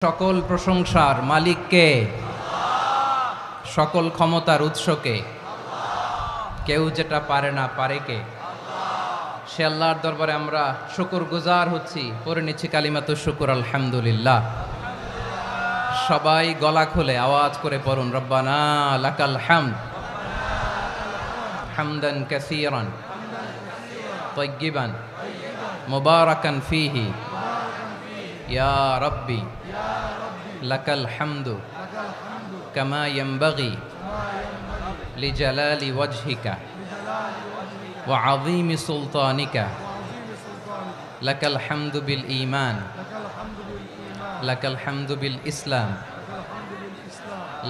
সকল প্রশংসার মালিককে, সকল ক্ষমতার উৎসকে, কেউ যেটা পারে না পারে কে? সে আল্লাহর দরবারে আমরা শুকরগুজার হচ্ছি, পড়ে নিচ্ছি কালিমাতু শুকর আলহামদুলিল্লাহ। সবাই গলা খুলে আওয়াজ করে পড়ুন, রব্বানা লাকাল হামদ হামদান কাসীরান তাইয়্যিবান মুবারাকান ফীহি ইয়া রাব্বি লাকাল হামদু কামা ইয়ানবাগি লিজালালি ওয়াজহিকা ওয়া আযীমি সুলতানিকা লাকাল হামদু বিল ঈমান লাকাল হামদু বিল ইসলাম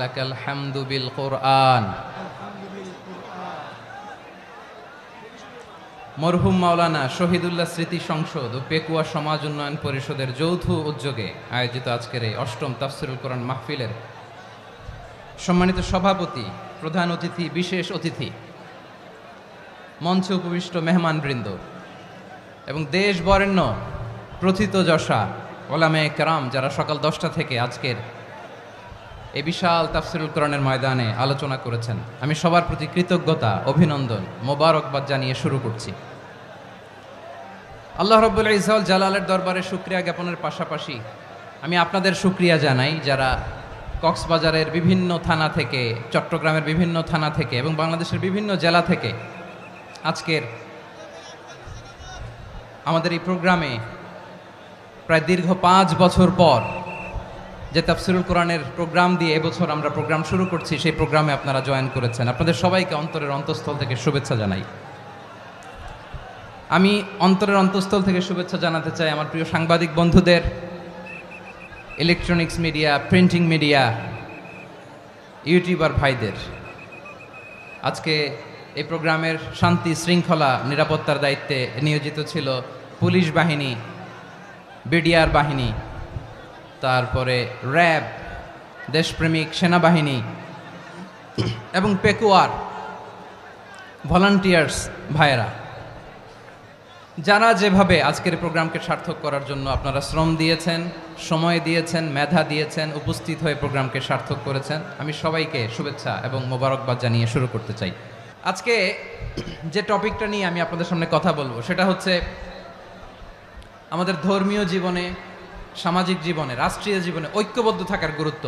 লাকাল হামদু বিল কুরআন। মরহুম মাওলানা শহীদুল্লাহ স্মৃতি সংসদ ও পেকুয়া সমাজ উন্নয়ন পরিষদের যৌথ উদ্যোগে আয়োজিত আজকের এই অষ্টম তাফসিরুল কোরআন মাহফিলের সম্মানিত সভাপতি, প্রধান অতিথি, বিশেষ অতিথি, মঞ্চে উপবিষ্ট মেহমানবৃন্দ এবং দেশ বরেণ্য প্রথিতযশা ওলামায়ে কেরাম যারা সকাল 10টা থেকে আজকের এই বিশাল তাফসিরুল কোরআনের ময়দানে আলোচনা করেছেন, আমি সবার প্রতি কৃতজ্ঞতা, অভিনন্দন, মোবারকবাদ জানিয়ে শুরু করছি। আল্লাহ রাব্বুল ইজ্জত জালালের দরবারে শুকরিয়া জ্ঞাপনের পাশাপাশি আমি আপনাদের শুকরিয়া জানাই যারা কক্সবাজারের বিভিন্ন থানা থেকে, চট্টগ্রামের বিভিন্ন থানা থেকে এবং বাংলাদেশের বিভিন্ন জেলা থেকে আজকের আমাদের এই প্রোগ্রামে প্রায় দীর্ঘ 5 বছর পর যে তাফসিরুল কোরআনের প্রোগ্রাম দিয়ে এবছর আমরা প্রোগ্রাম শুরু করছি, সেই প্রোগ্রামে আপনারা জয়েন করেছেন। আপনাদের সবাইকে অন্তরের অন্তঃস্থল থেকে শুভেচ্ছা জানাই। আমি অন্তরের অন্তঃস্থল থেকে শুভেচ্ছা জানাতে চাই আমার প্রিয় সাংবাদিক বন্ধুদের, electronics media, printing media, YouTuber ভাইদের। আজকে এই প্রোগ্রামের শান্তি শৃঙ্খলা নিরাপত্তার দায়িত্বে নিয়োজিত ছিল পুলিশ বাহিনী, বিডিআর বাহিনী, তারপরে র্যাব, দেশপ্রেমিক সেনাবাহিনী এবং পেকুয়ার ভলান্টিয়ার্স ভাইয়েরা, যারা যেভাবে আজকের প্রোগ্রামকে সার্থক করার জন্য আপনারা শ্রম দিয়েছেন, সময় দিয়েছেন, মেধা দিয়েছেন, উপস্থিত হয়ে প্রোগ্রামকে সার্থক করেছেন, আমি সবাইকে শুভেচ্ছা এবং মোবারকবাদ জানিয়ে শুরু করতে চাই। আজকে যে টপিকটা নিয়ে আমি আপনাদের সামনে কথা বলবো সেটা হচ্ছে আমাদের ধর্মীয় জীবনে, সামাজিক জীবনে, রাষ্ট্রীয় জীবনে ঐক্যবদ্ধ থাকার গুরুত্ব।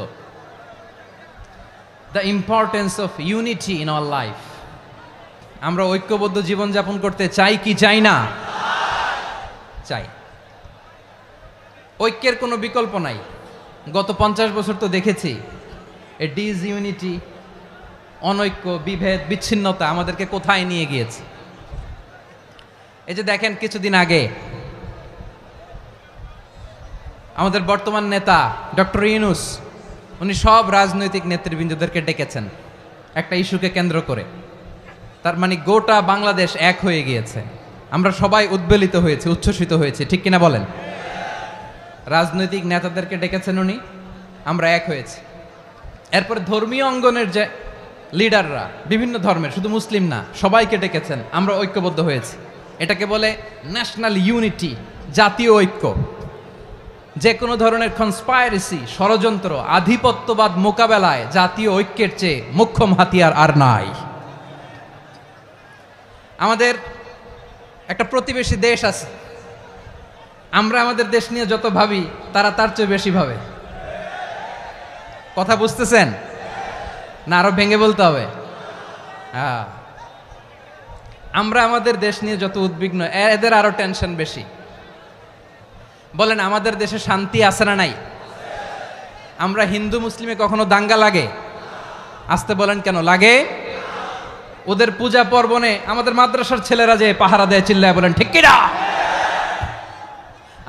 The importance of unity in our life. আমরা ঐক্যবদ্ধ জীবনযাপন করতে চাই কি চাই না? চাই। ঐক্যের কোনো বিকল্প নাই। গত 50 বছর তো দেখেছি এ ডিসইউনিটি, অনৈক্য, বিভেদ, বিচ্ছিন্নতা আমাদেরকে কোথায় নিয়ে গিয়েছে। এই যে দেখেন, কিছুদিন আগে আমাদের বর্তমান নেতা ডক্টর ইউনূস, উনি সব রাজনৈতিক নেতৃবৃন্দদেরকে ডেকেছেন একটা ইস্যুকে কেন্দ্র করে। তার মানে গোটা বাংলাদেশ এক হয়ে গিয়েছে। আমরা সবাই উদ্বেলিত হয়েছি, উচ্ছ্বসিত হয়েছি, ঠিক কিনা বলেন? রাজনৈতিক নেতাদেরকে ডেকেছেন উনি, আমরা এক হয়েছি। এরপর ধর্মীয় অঙ্গনের যে লিডাররা, বিভিন্ন ধর্মের, শুধু মুসলিম না, সবাইকে ডেকেছেন, আমরা ঐক্যবদ্ধ হয়েছি। এটাকে বলে ন্যাশনাল ইউনিটি, জাতীয় ঐক্য। যে কোনো ধরনের কনস্পাইরেসি, ষড়যন্ত্র, আধিপত্যবাদ মোকাবেলায় জাতীয় ঐক্যের চেয়ে মোক্ষম হাতিয়ার আর নাই। আমাদের একটা প্রতিবেশী দেশ আছে, আমরা আমাদের দেশ নিয়ে যত ভাবি তারা তার চেয়ে বেশি ভাবে। কথা বুঝতেছেন না? আরো ভেঙে বলতে হবে। হ্যাঁ, আমরা আমাদের দেশ নিয়ে যত উদ্বিগ্ন, এদের আরো টেনশন বেশি। বলেন, আমাদের দেশে শান্তি আছে না নাই? আমরা হিন্দু মুসলিমে কখনো দাঙ্গা লাগে? আসতে বলেন, কেন লাগে? ওদের পূজা পার্বণে আমাদের মাদ্রাসার ছেলেরা যে পাহারা দেয়, চিল্লায় বলেন ঠিক কিনা?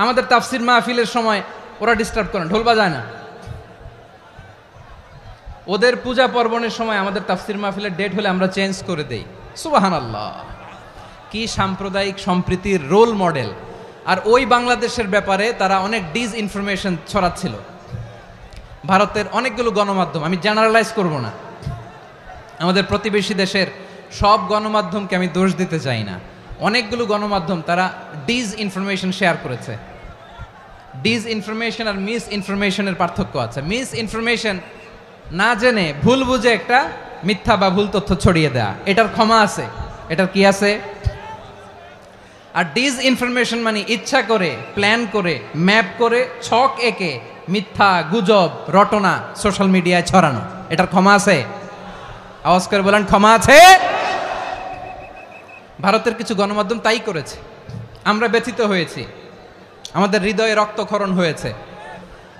আমাদের তাফসির মাহফিলের সময় ওরা ডিস্টার্ব করেন, ঢোল বাজায় না। ওদের পূজা পার্বণের সময় আমাদের তাফসির মাহফিলের ডেট হলে আমরা চেঞ্জ করে দেই। সুবহানাল্লাহ! কি সাম্প্রদায়িক সম্প্রীতির রোল মডেল। আর ওই বাংলাদেশের ব্যাপারে তারা অনেক ডিসইনফরমেশন ছড়াচ্ছিল। ভারতের অনেকগুলো গণমাধ্যম, আমি জেনারেলাইজ করব না, আমাদের প্রতিবেশী দেশের সব গণমাধ্যমকে আমি দোষ দিতে চাই না, অনেকগুলো গণমাধ্যম তারা ডিসইনফরমেশন শেয়ার করেছে। ডিস ইনফরমেশন আর মিস ইনফরমেশনের পার্থক্য আছে। মিস ইনফরমেশন না জেনে ভুল বুঝে একটা মিথ্যা বা ভুল তথ্য ছড়িয়ে দেয়া, এটার ক্ষমা আছে, এটার কি আছে। আর ডিস ইনফরমেশন মানে ইচ্ছা করে, প্ল্যান করে, ম্যাপ করে, ছক এঁকে মিথ্যা, গুজব, রটনা সোশ্যাল মিডিয়ায় ছড়ানো, এটার ক্ষমা আছে? আওয়াজ করে বলেন ক্ষমা আছে। ভারতের কিছু গণমাধ্যম তাই করেছে, আমরা ব্যথিত হয়েছি, আমাদের হৃদয়ে রক্তক্ষরণ হয়েছে।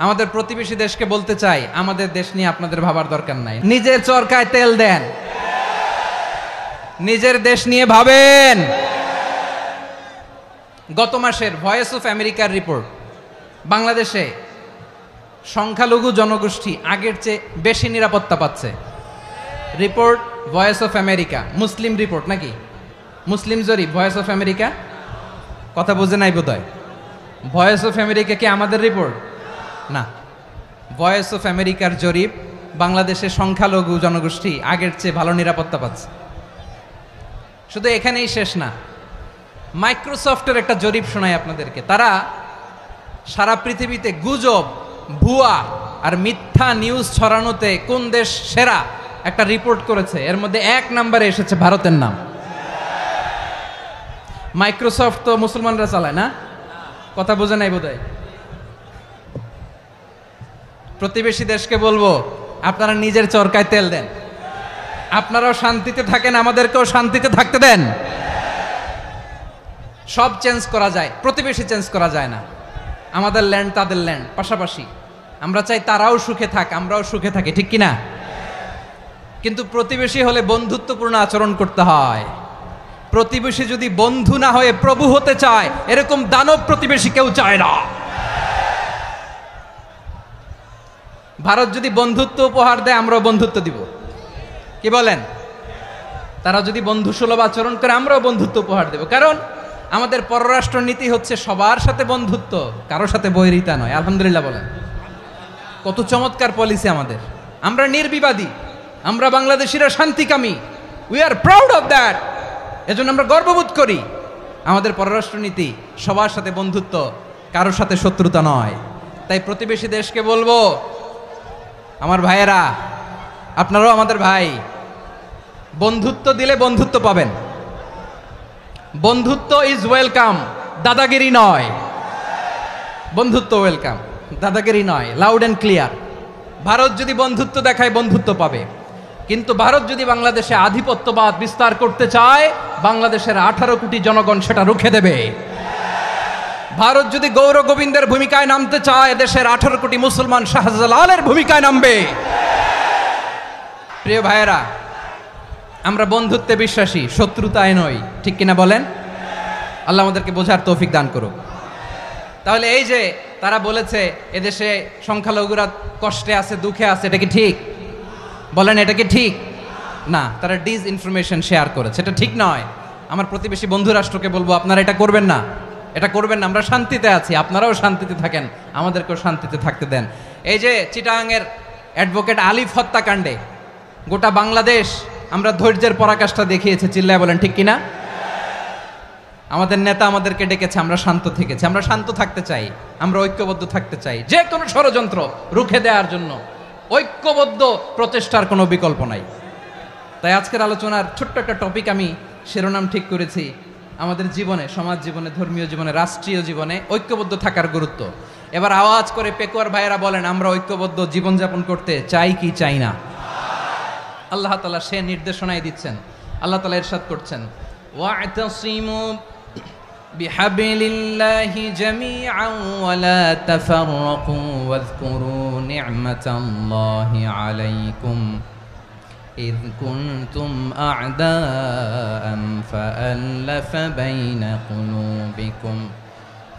আমাদের প্রতিবেশী দেশকে বলতে চাই, আমাদের দেশ নিয়ে আপনাদের ভাবার দরকার নাই, নিজের চরকায় তেল দেন, নিজের দেশ নিয়ে ভাবেন। গত মাসের ভয়েস অফ আমেরিকার রিপোর্ট, বাংলাদেশে সংখ্যালঘু জনগোষ্ঠী আগের চেয়ে বেশি নিরাপত্তা পাচ্ছে। Report voice of America, Muslim report নাকি, মুসলিম জরিপ ভয়েস অফ আমেরিকা। কথা বুঝে নাই বোধহয়। ভয়েস অফ আমেরিকা কি আমাদের রিপোর্ট না, ভয়েস অফ আমেরিকার জরিপ, বাংলাদেশের সংখ্যালঘু জনগোষ্ঠী আগের চেয়ে ভালো নিরাপত্তা পাচ্ছে। শুধু এখানেই শেষ না, মাইক্রোসফটের একটা জরিপ শোনায় আপনাদেরকে। তারা সারা পৃথিবীতে গুজব, ভুয়া আর মিথ্যা নিউজ ছড়ানোতে কোন দেশ সেরা একটা রিপোর্ট করেছে, এর মধ্যে 1 নম্বরে এসেছে ভারতের নাম। মাইক্রোসফট তো মুসলমানরা চালায় না, কথা বোঝে নাই বোধহয়। প্রতিবেশী দেশকে বলবো, আপনারা নিজের চরকায় তেল দেন, আপনারাও শান্তিতে থাকেন, আমাদেরকেও শান্তিতে থাকতে দেন। সব চেঞ্জ করা যায়, প্রতিবেশী চেঞ্জ করা যায় না। আমাদের ল্যান্ড তাদের ল্যান্ড, পাশাপাশি। আমরা চাই তারাও সুখে থাক, আমরাও সুখে থাকি, ঠিক কিনা? কিন্তু প্রতিবেশী হলে বন্ধুত্বপূর্ণ আচরণ করতে হয়। প্রতিবেশী যদি বন্ধু না হয়ে প্রভু হতে চায়, এরকম দানব প্রতিবেশী কেউ চায় না। ভারত যদি বন্ধুত্ব উপহার দেয়, আমরাও বন্ধুত্ব দিব, কি বলেন? তারা যদি বন্ধু সুলভ আচরণ করে, আমরাও বন্ধুত্ব উপহার দেব। কারণ আমাদের পররাষ্ট্র নীতি হচ্ছে সবার সাথে বন্ধুত্ব, কারোর সাথে বৈরিতা নয়। আলহামদুলিল্লাহ বলেন, কত চমৎকার পলিসি আমাদের। আমরা নির্বিবাদী, আমরা বাংলাদেশিরা শান্তিকামী, we are proud of that. এজন্য আমরা গর্ববোধ করি। আমাদের পররাষ্ট্র নীতি সবার সাথে বন্ধুত্ব, কারোর সাথে শত্রুতা নয়। তাই প্রতিবেশী দেশকে বলবো, আমার ভাইয়েরা, আপনারাও আমাদের ভাই, বন্ধুত্ব দিলে বন্ধুত্ব পাবেন। বন্ধুত্ব ইজ ওয়েলকাম, দাদাগিরি নয়। বন্ধুত্ব ওয়েলকাম, দাদাগিরি নয়, লাউড অ্যান্ড ক্লিয়ার। ভারত যদি বন্ধুত্ব দেখায়, বন্ধুত্ব পাবে। কিন্তু ভারত যদি বাংলাদেশে আধিপত্যবাদ বিস্তার করতে চায়, বাংলাদেশের 18 কোটি জনগণ সেটা রুখে দেবে। ভারত যদি গৌর গোবিন্দের ভূমিকায় নামতে চায়, দেশের 18 কোটি মুসলমান শাহজালালের ভূমিকায় নামবে। প্রিয় ভাইয়েরা, আমরা বন্ধুত্বে বিশ্বাসী, শত্রুতায় নই, ঠিক কিনা বলেন? আল্লাহ আমাদেরকে বোঝার তৌফিক দান করুক। তাহলে এই যে তারা বলেছে এদেশে সংখ্যালঘুরা কষ্টে আছে, দুঃখে আছে, এটা কি ঠিক? বলেন, এটা কি ঠিক? না, তারা ডিস ইনফরমেশন শেয়ার করেছে, এটা ঠিক নয়। আমার প্রতিবেশী বন্ধু রাষ্ট্রকে বলবো, আপনারা এটা করবেন না, এটা করবেন না। আমরা শান্তিতে আছি, আপনারাও শান্তিতে থাকেন, আমাদেরকেও শান্তিতে থাকতে দেন। এই যে চিটাগাংয়ের অ্যাডভোকেট আলিফ হত্যাকাণ্ডে গোটা বাংলাদেশ আমরা ধৈর্যের পরাকাষ্ঠা দেখিয়েছে, চিল্লায় বলেন ঠিক কিনা? আমাদের নেতা আমাদেরকে ডেকেছে, আমরা শান্ত থেকেছি। আমরা শান্ত থাকতে চাই, আমরা ঐক্যবদ্ধ থাকতে চাই। যে কোনো ষড়যন্ত্র রুখে দেওয়ার জন্য ঐক্যবদ্ধ প্রচেষ্টার কোনো বিকল্প নাই। তাই আজকের আলোচনার ছোট্ট একটা টপিক আমি শিরোনাম ঠিক করেছি, আমাদের জীবনে, সমাজ জীবনে, ধর্মীয় জীবনে, রাষ্ট্রীয় জীবনে ঐক্যবদ্ধ থাকার গুরুত্ব। এবার আওয়াজ করে পেকুয়ার ভাইয়েরা বলেন, আমরা ঐক্যবদ্ধ জীবনযাপন করতে চাই কি চাই না? আল্লাহ তাআলা সে নির্দেশনাই দিচ্ছেন। আল্লাহ তাআলা ইরশাদ করছেন, ওয়া'তাসিমু বিহাবলিল্লাহি জামিআন ওয়া লা তাফাররাকু ওয়াযকুরু নি'মাতাল্লাহি আলাইকুম إذ كنتم أعداء فألف بين قلوبكم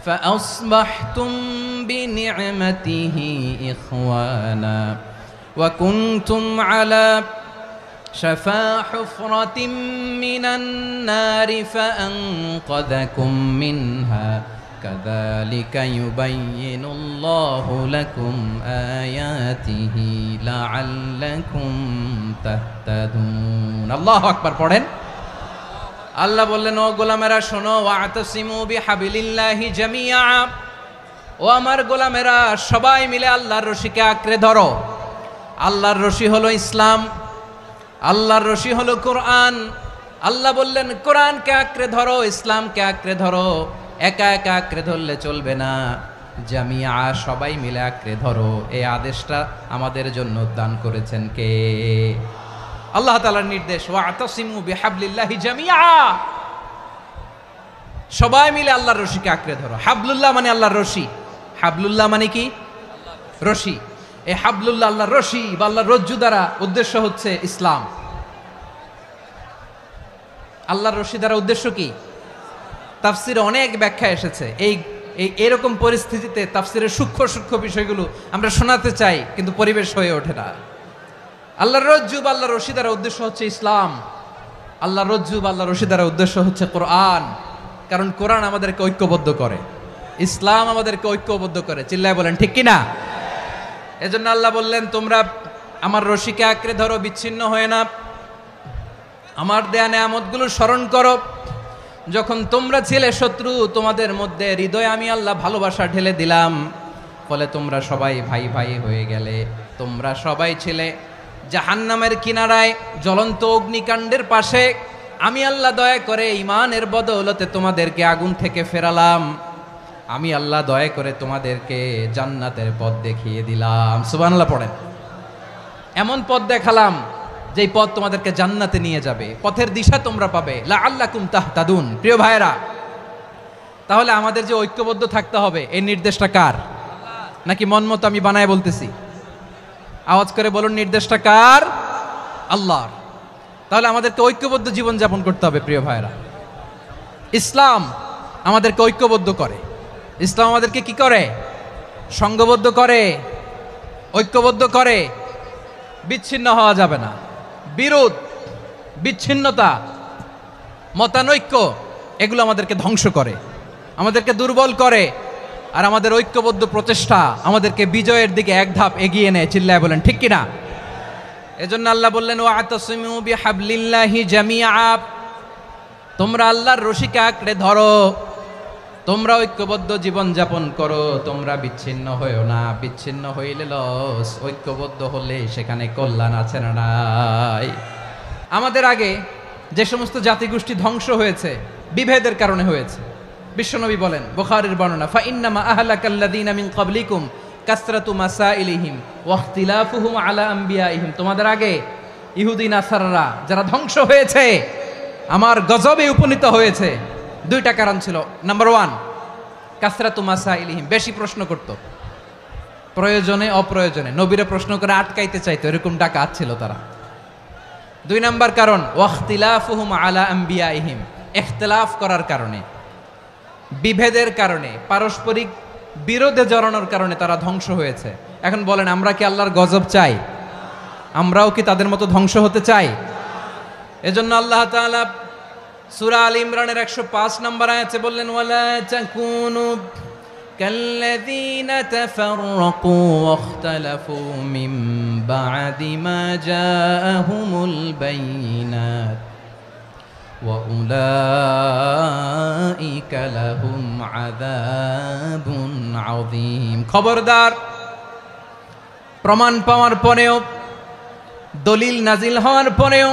فأصبحتم بنعمته إخوانا وكنتم على شفا حفرة من النار فأنقذكم منها كذلك يبين الله لكم آياته لعلكم تهتدون الله أكبر পড়েন। আল্লাহ বললেন, ও গোলামেরা শোনো, ওয়া'তাসিমু বিহাবিলিল্লাহি জামিআ, ও আমার গোলামেরা, সবাই মিলে আল্লাহর রশিকে আঁকড়ে ধরো। আল্লাহর রশি হলো ইসলাম, আল্লাহর রশি হলো কোরআন। আল্লাহ বললেন কোরআনকে আঁকড়ে ধরো, ইসলামকে আঁকড়ে ধরো। একা একা আঁকড়ে ধরলে চলবে না, জামিয়া, সবাই মিলে আঁকড়ে ধরো। এই আদেশটা আমাদের জন্য দান করেছেন কে? আল্লাহ তাআলার নির্দেশ, ওয়াতাসিমু বিহাবলিল্লাহি জামিয়া, সবাই মিলে আল্লাহর রশিকে আঁকড়ে ধরো। হাবলুল্লাহ মানে আল্লাহর রশি। হাবলুল্লাহ মানে কি? রশি। এই হাবলুল্লাহ আল্লাহর রশি বা আল্লাহর রজ্জু দ্বারা উদ্দেশ্য হচ্ছে ইসলাম। আল্লাহর রশি দ্বারা উদ্দেশ্য কি? তাফসিরে অনেক ব্যাখ্যা এসেছে। এরকম পরিস্থিতিতে তাফসিরের সূক্ষ্ম সূক্ষ্ম বিষয়গুলো আমরা শোনাতে চাই, কিন্তু পরিবেশ হয়ে ওঠে না। আল্লাহর রজ্জু বা আল্লাহর রশি দ্বারা উদ্দেশ্য হচ্ছে ইসলাম। আল্লাহর রজ্জু বা আল্লাহর রশি দ্বারা উদ্দেশ্য হচ্ছে কোরআন। কারণ কোরআন আমাদেরকে ঐক্যবদ্ধ করে, ইসলাম আমাদেরকে ঐক্যবদ্ধ করে। চিল্লায় বলেন ঠিক কিনা? এজন্য আল্লাহ বললেন তোমরা আমার রশিকে আঁকড়ে ধরো, বিচ্ছিন্ন হয়ে না। আমার দেয়া নেয়ামতগুলো স্মরণ করো। যখন তোমরা ছিলে শত্রু, তোমাদের মধ্যে হৃদয়ে আমি আল্লাহ ভালোবাসা ঢেলে দিলাম, ফলে তোমরা সবাই ভাই ভাই হয়ে গেলে। তোমরা সবাই ছিলে জাহান্নামের কিনারায়, জ্বলন্ত অগ্নিকাণ্ডের পাশে। আমি আল্লাহ দয়া করে ঈমানের বদৌলতে তোমাদেরকে আগুন থেকে ফেরালাম। আমি আল্লাহ দয়া করে তোমাদেরকে জান্নাতের পথ দেখিয়ে দিলাম। সুবহানাল্লাহ পড়েন। এমন পথ দেখালাম যেই পথ তোমাদেরকে জান্নাতে নিয়ে যাবে, পথের দিশা তোমরা পাবে। লাআল্লাকুম তাহতাদুন। প্রিয় ভাইরা, তাহলে আমাদের যে ঐক্যবদ্ধ থাকতে হবে, এই নির্দেশটা কার? নাকি মন মতো আমি বানায় বলতেছি? আওয়াজ করে বলুন, নির্দেশটা কার? আল্লাহর। তাহলে আমাদেরকে ঐক্যবদ্ধ জীবন যাপন করতে হবে। প্রিয় ভাইরা, ইসলাম আমাদেরকে ঐক্যবদ্ধ করে। ইসলাম আমাদেরকে কি করে? সংঘবদ্ধ করে, ঐক্যবদ্ধ করে। বিচ্ছিন্ন হওয়া যাবে না। বিরোধ, বিচ্ছিন্নতা, মতানৈক্য, এগুলো আমাদেরকে ধ্বংস করে, আমাদেরকে দুর্বল করে। আর আমাদের ঐক্যবদ্ধ প্রচেষ্টা আমাদেরকে বিজয়ের দিকে এক ধাপ এগিয়ে নেয়। চিল্লায় বলেন ঠিক কিনা? এজন্য আল্লাহ বললেন ওয়াতাসিমু বিহাবলিল্লাহি জামিআ, তোমরা আল্লাহর রশিকে আঁকড়ে ধরো, তোমরা ঐক্যবদ্ধ জীবন যাপন করো, তোমরা বিচ্ছিন্ন হইও না। বিচ্ছিন্ন হইলে লস, ঐক্যবদ্ধ হলে সেখানে কল্যাণ আছে না নাই? আমাদের আগে যে সমস্ত জাতিগোষ্ঠী ধ্বংস হয়েছে, বিভেদের কারণে হয়েছে। বিশ্বনবী বলেন, বুখারীর বর্ণনা, ফা ইন্নামা আহলাকাল্লাযীনা মিন ক্বাবলিকুম কাসরাতু মাসাইলিহিম ওয়া ইখতিলাফুহুম আলা আম্বিয়াইহিম। তোমাদের আগে ইহুদি নাসারারা যারা ধ্বংস হয়েছে, আমার গজবে উপনীত হয়েছে, দুইটা কারণ ছিল। নাম্বার 1, কাসরাতু মাসাইলিহিম, বেশি প্রশ্ন করত, প্রয়োজনে অপ্রয়োজনে নবীরে প্রশ্ন করে আটকাইতে চাইতো, এরকম ডাকাত ছিল তারা। 2 নাম্বার কারণ, ওয়া ইখতিলাফুহুম আলা আম্বিয়াইহিম, ইখতিলাফ করার কারণে, বিভেদের কারণে, পারস্পরিক বিরোধে জড়ানোর কারণে তারা ধ্বংস হয়েছে। এখন বলেন, আমরা কি আল্লাহর গজব চাই? আমরাও কি তাদের মতো ধ্বংস হতে চাই? এজন্য আল্লাহ তাআলা সূরা আল ইমরানের 105 নম্বর আয়াতে বললেন, ওয়ালা তাকুনু কাল্লাযীনা তাফাররাকু ওয়াখতালাফু মিন বা'দি মা জাআহুমুল বাইয়িনাত ওয়া উলাইকা লাহুম আযাবুন আযীম। খবরদার, প্রমাণ পাওয়ার পরেও, দলিল নাজিল হওয়ার পরেও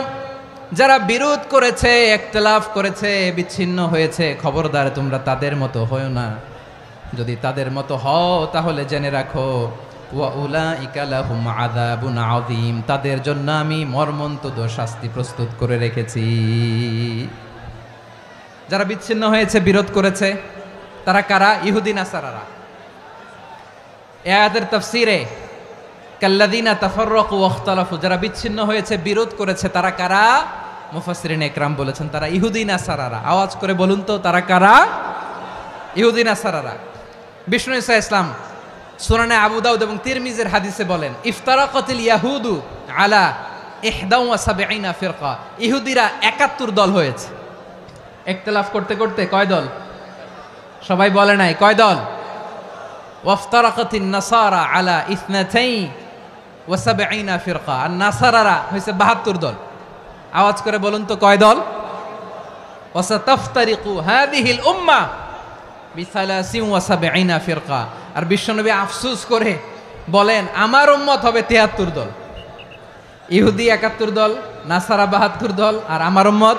যারা বিরোধ করেছে, ইখতিলাফ করেছে, বিচ্ছিন্ন হয়েছে, খবরদার তোমরা তাদের মতো হও না। যদি তাদের মতো হও তাহলে জেনে রাখো, ওয়া উলাইকা লাহুম আযাবুন আযীম, তাদের জন্য আমি মর্মন্তুদ শাস্তি প্রস্তুত করে রেখেছি। যারা বিচ্ছিন্ন হয়েছে, বিরোধ করেছে, তারা কারা? ইহুদি নাসারারা। এই আয়াতের তাফসীরে কাল্লাযীনা তাফাররাকু ওয়াখতালাফু, যারা বিচ্ছিন্ন হয়েছে, বিরোধ করেছে, তারা কারা? মুফাসসিরিন ইকরাম বলেছেন তারা ইহুদি নাসারারা। আওয়াজ করে বলুন তো, তারা কারা? ইহুদি নাসারারা। বিষ্ণু ঈসা ইসলাম সুনানে আবু দাউদ এবং তিরমিজির হাদিসে বলেন, ইফতারাকাতিল ইয়াহুদু আলা 71 ফিরকা, ইহুদিরা 71 দল হয়েছে। ইখতিলাফ করতে করতে কয় দল? সবাই বলে নাই, কয় দল? ওয়াফতারাকাতিন নাসারা আলা 72 ফিরকা, আর নাসারারা হয়েছে 72 দল। আওয়াজ করে বলুন তো, কয় দল? ওয়াসাতাফতারিকু হাযিহিল উম্মাহ বি 73 ফিরকা, আর বিশ্বনবী আফসোস করে বলেন আমার উম্মত হবে 73 দল, ইহুদি 71 দল, নাসারা 72 দল, আর আমার উম্মত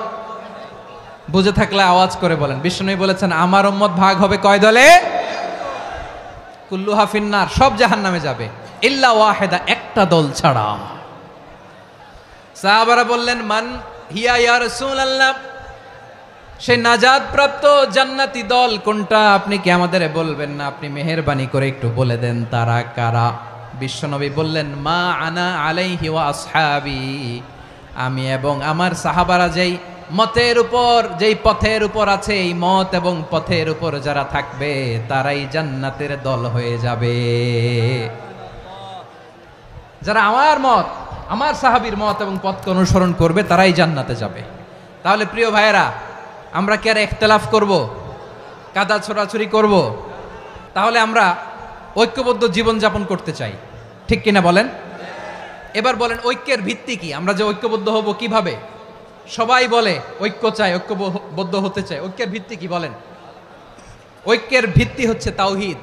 বুঝে থাকলে আওয়াজ করে বলেন। বিশ্বনবী বলেছেন আমার উম্মত ভাগ হবে কয় দলে? কুল্লুহা ফিন্নার, সব জাহান্নামে যাবে, ইল্লা ওয়াহিদা, একটা দল ছাড়া। সাহাবারা বললেন মান হিয়া ইয়া রাসূলুল্লাহ, সেই নাজাত প্রাপ্ত জান্নাতি দল কোনটা? আপনি কি আমাদের বলবেন না? আপনি মেহেরবানি করে একটু বলে দেন তারা কারা। বিশ্বনবী বললেন মা আনা আলাইহি ওয়া আসহাবি, আমি এবং আমার সাহাবারা যেই মতের উপর, যেই পথের উপর আছে, এই মত এবং পথের উপর যারা থাকবে তারাই জান্নাতের দল হয়ে যাবে। যারা আমার মত, আমার সাহাবীর মত এবং পথকে অনুসরণ করবে তারাই জান্নাতে যাবে। তাহলে প্রিয় ভাইয়েরা, আমরা কি আর ইখতিলাফ করব, কাদা ছোড়াছুরি করব? তাহলে আমরা ঐক্যবদ্ধ জীবন যাপন করতে চাই, ঠিক কিনা বলেন? এবার বলেন ঐক্যের ভিত্তি কি? আমরা যে ঐক্যবদ্ধ হব কিভাবে? সবাই বলে ঐক্য চাই, ঐক্যবদ্ধ হতে চাই, ঐক্যের ভিত্তি কি বলেন? ঐক্যের ভিত্তি হচ্ছে তাওহীদ।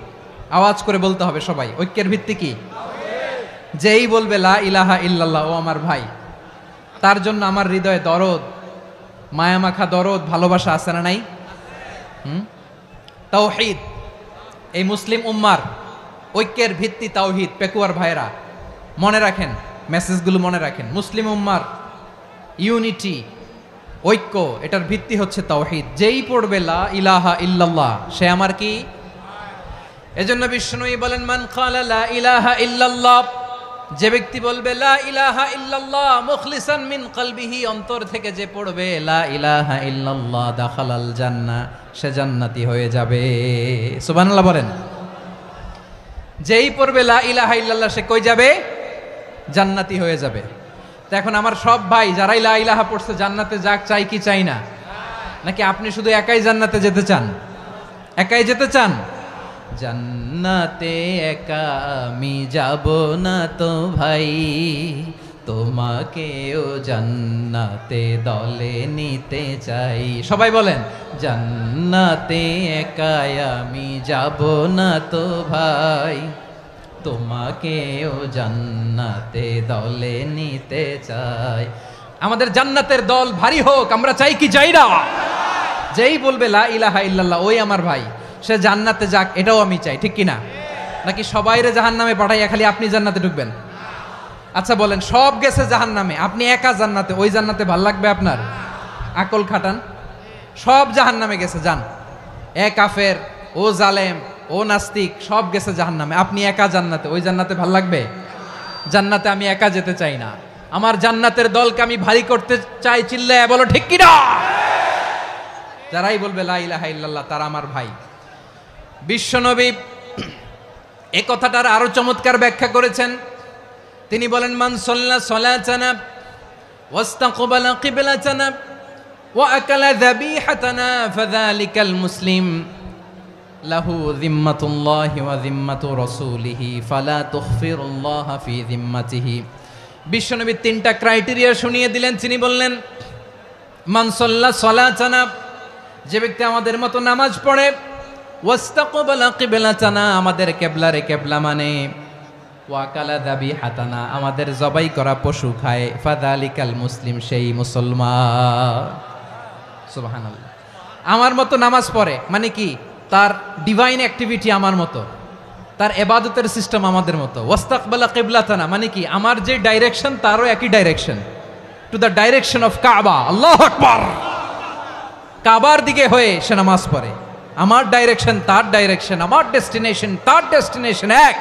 আওয়াজ করে বলতে হবে সবাই, ঐক্যের ভিত্তি কি? যেই বলবে লা ইলাহা ইল্লাল্লাহ, ও আমার ভাই, তার জন্য আমার হৃদয়ে দরদ, মায়ামাখা দরদ, ভালোবাসা আছে না নাই? তাওহীদ, এই মুসলিম উম্মার ঐক্যের ভিত্তি তাওহীদ। পেকুয়ার ভাইরা মনে রাখেন, মেসেজগুলো মনে রাখেন। মুসলিম উম্মার ইউনিটি, ঐক্য, এটার ভিত্তি হচ্ছে তাওহীদ। যেই পড়বে লা ইলাহা ইল্লাল্লাহ সে আমার কি? এজন্য বিষ্ণুই বলেন মান ক্বালা লা ইলাহা ইল্লাল্লাহ, যে ব্যক্তি বলবে লা ইলাহা ইল্লাল্লাহ মুখলিসান মিন কলবিহি, অন্তর থেকে যে পড়বে লা ইলাহা ইল্লাল্লাহ, দাখালাল জান্নাহ, সে জান্নাতি হয়ে যাবে। সুবহানাল্লাহ বলেন। যেই পড়বে লা ইলাহা ইল্লাল্লাহ সে কই যাবে? জান্নাতি হয়ে যাবে। তো এখন আমার সব ভাই যারাই লা ইলাহা পড়ছে জান্নাতে যাক, চাই কি চাই না? নাকি আপনি শুধু একাই জান্নাতে যেতে চান? একাই যেতে চান? জান্নাতে একা আমি যাব না তো ভাই, তোমাকেও জান্নাতে দলে নিতে চাই। সবাই বলেন জান্নাতে একা আমি যাব না তো ভাই, তোমাকেও জান্নাতে দলে নিতে চাই। আমাদের জান্নাতের দল ভারী হোক, আমরা চাই কি চাই না? যেই বলবে লা ইলাহা ইল্লাল্লাহ ওই আমার ভাই, সে জান্নাতে যাক, এটাও আমি চাই, ঠিক কিনা? নাকি সবাইরে জাহান্নামে পাঠাইয়া খালি আপনি জান্নাতে ঢুকবেন? আচ্ছা বলেন, সব গেছে জাহান্নামে, আপনি একা জান্নাতে, ওই জান্নাতে ভাল লাগবে আপনার? আকল খাটান। সব জাহান্নামে গেছে, যান। এ কাফের, ও জালেম, ও নাস্তিক, সব গেছে জাহান্নামে, আপনি একা জান্নাতে, ওই জান্নাতে ভাল লাগবে? জান্নাতে আমি একা যেতে চাই না, আমার জান্নাতের দলকে আমি ভারী করতে চাই। চিল্লায় বলো ঠিক কিনা? যারাই বলবে লা ইলাহা ইল্লাল্লাহ তারা আমার ভাই। বিশ্বনবী এই কথাটার আরো চমৎকার ব্যাখ্যা করেছেন। তিনি বলেন মান সাল্লা সালাতানা ওয়াস্তাকবালা কিবলাতানা ওয়া আকালা যাবিহাতানা ফাযালিকাল মুসলিম লাহু যিম্মাতুল্লাহি ওয়া যিম্মাতু রাসূলিহি ফালা তুখফিরুল্লাহা ফি যিম্মাতিহি। বিশ্বনবী তিনটা ক্রাইটেরিয়া শুনিয়ে দিলেন। তিনি বললেন মান সাল্লা সালাতানা, যে ব্যক্তি আমাদের মতো নামাজ পড়ে, ওয়াস্তাকবালা কিবলাতানা, আমাদের কিবলারে কিবলা মানে, ওয়া আকালা যাবিহাতানা, আমাদের জবাই করা পশু খায়, ফাযালিকাল মুসলিম, সেই মুসলমান। সুবহানাল্লাহ। আমার মতো নামাজ পড়ে মানে কি? তার ডিভাইন অ্যাক্টিভিটি আমার মতো, তার ইবাদতের সিস্টেম আমাদের মতো। ওয়াস্তাকবালা কিবলাতানা মানে কি? আমার যে ডাইরেকশন তারও একই direction, to the direction of কাবা। আল্লাহু আকবার। কাবার দিকে হয়ে সে নামাজ পড়ে, আমার ডাইরেকশন তার ডাইরেকশন, আমার ডেস্টিনেশন তার ডেস্টিনেশন এক।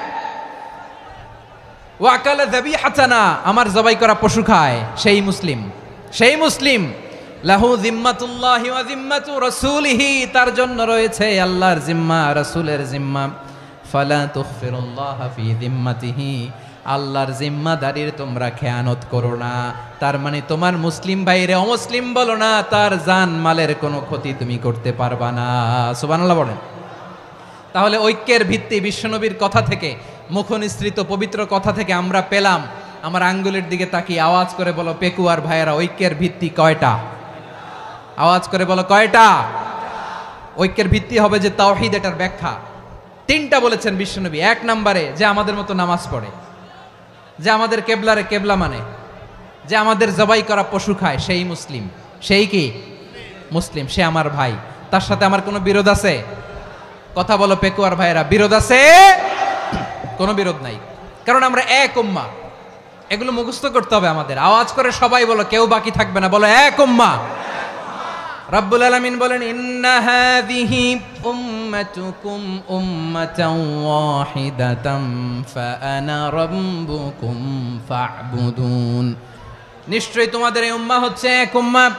ওয়া আকালা যাবিহাতানা, আমার জবাই করা পশু খায়, সেই মুসলিম। সেই মুসলিম লাহু যিম্মাতুল্লাহি ওয়া যিম্মাতু রাসূলিহি, তার জন্য রয়েছে আল্লাহর জিম্মা, রাসূলের জিম্মা। ফালা তুখফিরুল্লাহা ফি যিম্মাতিহি, আল্লাহর জিম্মাদারির তোমরা খেয়ানত করো না। তার মানে তোমার মুসলিম ভাইরে অমুসলিম বলো না, তার জান মালের কোনো ক্ষতি তুমি করতে পারবা না। সুবহানাল্লাহ বলেন। তাহলে ঐক্যের ভিত্তি বিশ্বনবীর কথা থেকে, মুখনিসৃত পবিত্র কথা থেকে আমরা পেলাম। আমার আঙ্গুলের দিকে তাকিয়ে আওয়াজ করে বলো পেকুয়ার ভাইয়েরা, ঐক্যের ভিত্তি কয়টা? আওয়াজ করে বলো কয়টা? ঐক্যের ভিত্তি হবে যে তাওহীদ, এটার ব্যাখ্যা। তিনটা বলেছেন বিশ্বনবী। এক নম্বরে যে আমাদের মতো নামাজ পড়ে, যে আমাদের কেবলারে কেবলা মানে, যে আমাদের জবাই করা পশু খায়, সেই মুসলিম। সেই কি মুসলিম, সে আমার ভাই। তার সাথে আমার কোনো বিরোধ আছে? কথা বলো পেকুয়ার ভাইরা, বিরোধ আছে? কোনো বিরোধ নাই, কারণ আমরা এক উম্মাহ। এগুলো মুখস্থ করতে হবে আমাদের। আওয়াজ করে সবাই বলো, কেউ বাকি থাকবে না, বলো এক উম্মাহ। রব্বুল আলামিন বলেন, ইন্না হাযিহি উম্মাতুকুম উম্মাতান ওয়াহিদাতাম ফাআনা রাব্বুকুম ফা'বুদুন। নিশ্চয়ই তোমাদের এই উম্মাহ হচ্ছে এক উম্মাহ,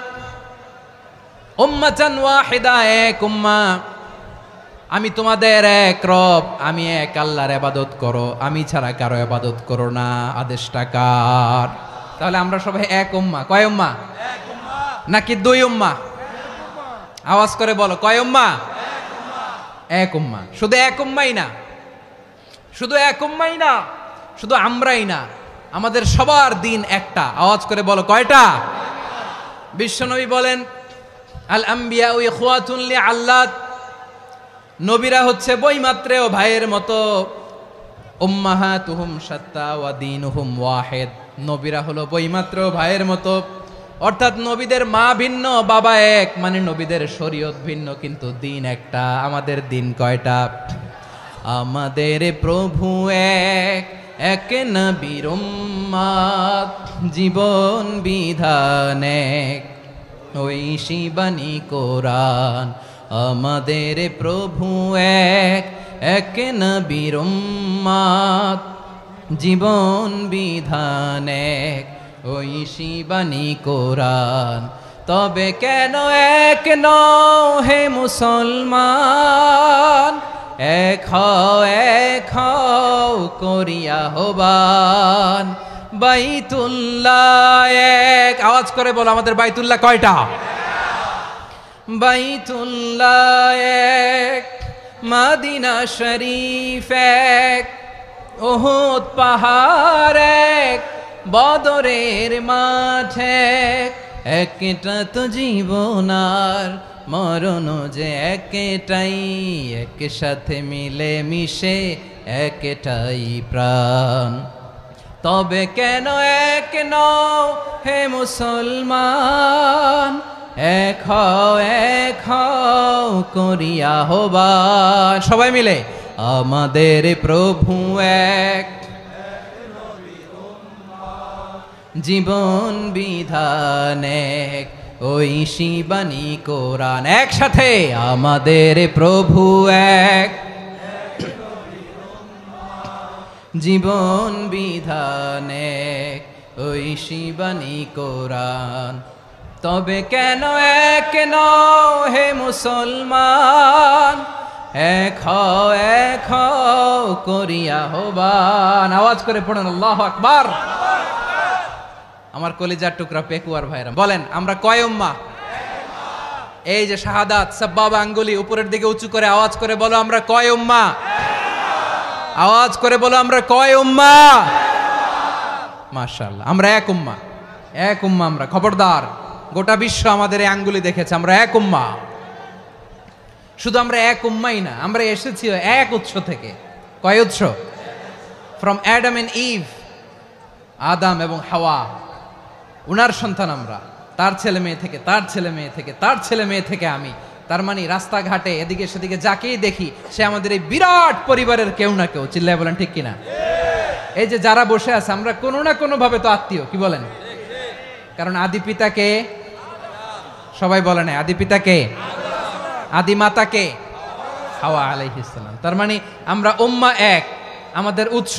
উম্মাতান ওয়াহিদা, এক উম্মাহ। আমি তোমাদের এক রব, আমি এক আল্লাহর ইবাদত করো, আমি ছাড়া কারো ইবাদত করো না। আদেশটা কার? তাহলে আমরা সবাই এক উম্মাহ। কয় উম্মাহ? এক উম্মাহ। নাকি দুই উম্মাহ? আওয়াজ করে বলো, কয় উম্মাহ? এক উম্মাহ। শুধু এক উম্মাই না, শুধু এক উম্মাই না, শুধু আমরাই না, আমাদের সবার দিন একটা। আওয়াজ করে বলো, কয়টা? বিশ্বনবী বলেন, আল আম্বিয়া ইখওয়াতুন লিআল্লাত, নবীরা হচ্ছে বৈমাত্রেয় ভাইয়ের মতো। উম্মাহাতুহুম শাত্তা ওয়া দীনুহুম ওয়াহিদ, নবীরা হলো বৈমাত্রেয় ভাইয়ের মতো। অর্থাৎ নবীদের মা ভিন্ন, বাবা এক, মানে নবীদের শরীয়ত ভিন্ন, কিন্তু দিন একটা। আমাদের দিন কয়টা? আমাদের প্রভু এক, এক নবীর উম্মত, জীবন বিধান এক, ঐশী বাণী কোরআন। আমাদের প্রভু এক, এক নবীর উম্মত, জীবন বিধান এক, ঐশী বাণী কোরআন। তবে কেন এক নও হে মুসলমান? এক হও করিয়া হবান। বাইতুল্লাহ এক, আওয়াজ করে বলো, আমাদের বাইতুল্লাহ কয়টা? বাইতুল্লাহ এক, মদিনা শরীফ এক, উহুদ পাহাড় এক, বদরের মাঠ এক। একটা তো জীবন আর মরণ যে একটাই, একসাথে মিলে মিশে একটাই প্রাণ। তবে কেন এক নও হে মুসলমান? এক হও করিয়া হবান। সবাই মিলে, আমাদের প্রভু এক, জীবন বিধান এক, ঐশী বাণী কোরআন। একসাথে, আমাদের প্রভু এক, জীবন বিধান এক, ঐশী বাণী কোরআন। তবে কেন এক নও হে মুসলমান? এক হও করিয়া হবান। আওয়াজ করে পড়ুন, আল্লাহু আকবার। আমার কলিজার টুকরা পেকুয়ার ভাইরা, বলেন আমরা কয় উম্মাহ? এই যে শাহাদাত, সাব্বাবা আঙ্গুলি উপরের দিকে উঁচু করে আওয়াজ করে বলো, আমরা কয় উম্মাহ? আওয়াজ করে বলো, আমরা কয় উম্মাহ? মাশাআল্লাহ, আমরা এক উম্মাহ, এক উম্মাহ আমরা। খবরদার, গোটা বিশ্ব আমাদের এই আঙ্গুলি দেখেছে, আমরা এক উম্মাহ। শুধু আমরা এক উম্মাই না, আমরা এসেছি এক উৎস থেকে। কয় উৎস? ফ্রম অ্যাডাম এন্ড ইভ, আদম এবং হাওয়া, উনার সন্তান আমরা। তার ছেলে মেয়ে থেকে, তার ছেলে মেয়ে থেকে, তার ছেলে মেয়ে থেকে আমি। তার মানে রাস্তাঘাটে এদিকে সেদিকে যাকেই দেখি, সে আমাদের এই বিরাট পরিবারের কেউ না কেউ। চিল্লায় বলেন ঠিক কিনা? এই যে যারা বসে আছে, আমরা কোনো না কোনো ভাবে তো আত্মীয়। কি বলেন? কারণ আদি পিতাকে, সবাই বলে না, আদি পিতাকে, আদি মাতাকে হাওয়া আলাইহিস সালাম। তার মানে আমরা উম্মাহ এক, আমাদের উৎস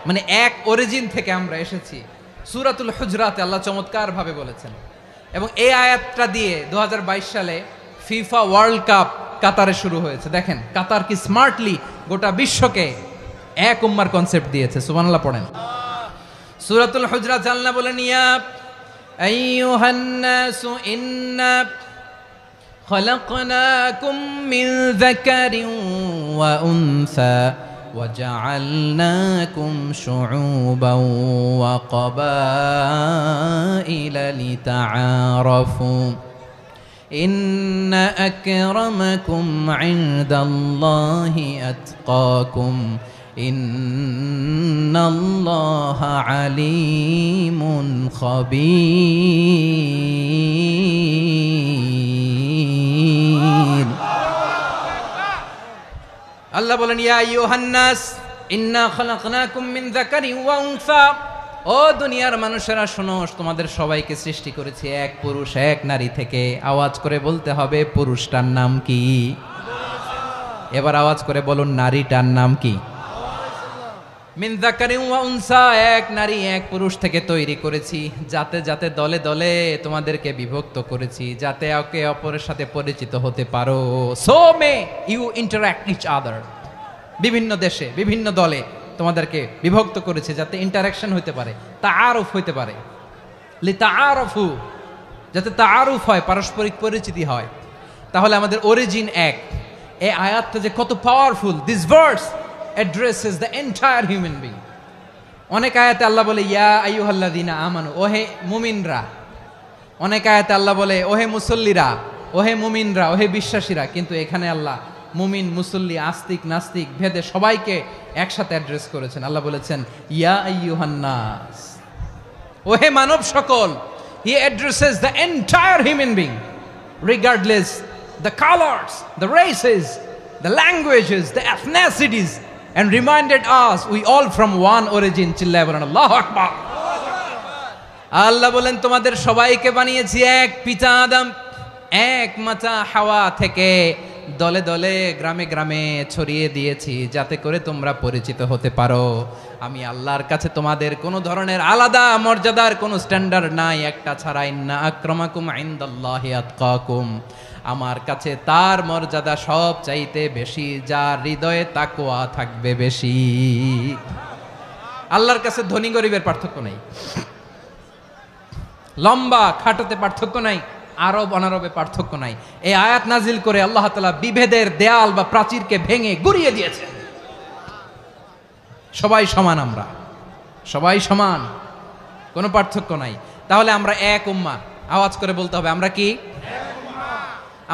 মানে এক অরিজিন থেকে আমরা এসেছি। সূরাতুল হুজরাতে আল্লাহ চমৎকার ভাবে বলেছেন, এবং এই আয়াতটা দিয়ে 2022 সালে ফিফা ওয়ার্ল্ড কাপ কাতারে শুরু হয়েছে। দেখেন কাতার কি স্মার্টলি গোটা বিশ্বকে এক উম্মার কনসেপ্ট দিয়েছে। সুবহানাল্লাহ পড়েন। সূরাতুল হুজরাত আল্লাহ বলেন, ইয়া আইয়ুহান নাসু ইন্না খলাকনাকুম মিন যাকারিন ওয়া উনসা وجعلناكم شعوبا وقبائل لتعارفوا ইন্না আকরামাকুম ইনদাল্লাহি আতকাকুম ইন্নাল্লাহা আলিমুন খাবীর। আল্লাহ বলেন, ইয়া আইয়ুহান নাস ইন্না খালাকনাকুম মিন যাকারিন ওয়া উনসা, ও দুনিয়ার মানুষেরা শোনো, তোমাদের সবাইকে সৃষ্টি করেছি এক পুরুষ এক নারী থেকে। আওয়াজ করে বলতে হবে, পুরুষটার নাম কি? এবার আওয়াজ করে বলুন, নারীটার নাম কি? মিন যাকারিন ওয়া উনসা, এক নারী এক পুরুষ থেকে তৈরি করেছি, যাতে যাতে দলে দলে তোমাদেরকে বিভক্ত করেছি, যাতে একে অপরের সাথে পরিচিত হতে পারো। So may you interact each other. বিভিন্ন দেশে বিভিন্ন দলে তোমাদেরকে বিভক্ত করেছে যাতে ইন্টারাকশন হতে পারে, তাআরুফ হতে পারে। লিতাআরফু, যাতে তাআরুফ হয়, পারস্পরিক পরিচিতি হয়। তাহলে আমাদের অরিজিন এক। এই আয়াতটা যে কত powerful! This verse addresses the entire human being. অনেক আয়াতে আল্লাহ বলে ইয়া আইয়ুহাল্লাযীনা আমানু, ওহে মুমিনরা। অনেক আয়াতে আল্লাহ বলে ওহে মুসল্লিরা, ওহে মুমিনরা, ওহে বিশ্বাসীরা। কিন্তু এখানে আল্লাহ মুমিন মুসল্লি আস্তিক নাস্তিক ভেদে সবাইকে একসাথে অ্যাড্রেস করেছেন। আল্লাহ বলেছেন ইয়া আইয়ুহান নাস, ওহে মানব সকল। হি addresses the entire human being regardless the colours, the races, the languages, the এথনিসিটিস, and reminded us we all from one origin. চিল্লায় বলেন আল্লাহু আকবার। আল্লাহ বলেন তোমাদের সবাইকে বানিয়েছি এক পিতা আদম, এক মাতা হাওয়া থেকে, দলে দলে গ্রামে গ্রামে ছড়িয়ে দিয়েছি যাতে করে তোমরা পরিচিত হতে পারো। আমি আল্লাহর কাছে তোমাদের কোনো ধরনের আলাদা মর্যাদার কোনো স্ট্যান্ডার্ড নাই, একটা ছাড়া। ইন্না আকরামাকুম ইনদাল্লাহি আতকাকুম, আমার কাছে তার মর্যাদা সব চাইতে বেশি যার হৃদয়ে তাকওয়া থাকবে বেশি। আল্লাহর কাছে ধনী গরিবের পার্থক্য নাই, লম্বা খাটোতে পার্থক্য নাই, আরব অনারবে পার্থক্য নাই। এই আয়াত নাজিল করে আল্লাহ তাআলা বিভেদের দেয়াল বা প্রাচীরকে ভেঙে গুড়িয়ে দিয়েছেন। সবাই সমান, আমরা সবাই সমান, কোনো পার্থক্য নাই। তাহলে আমরা এক উম্মাহ। আওয়াজ করে বলতে হবে, আমরা কি?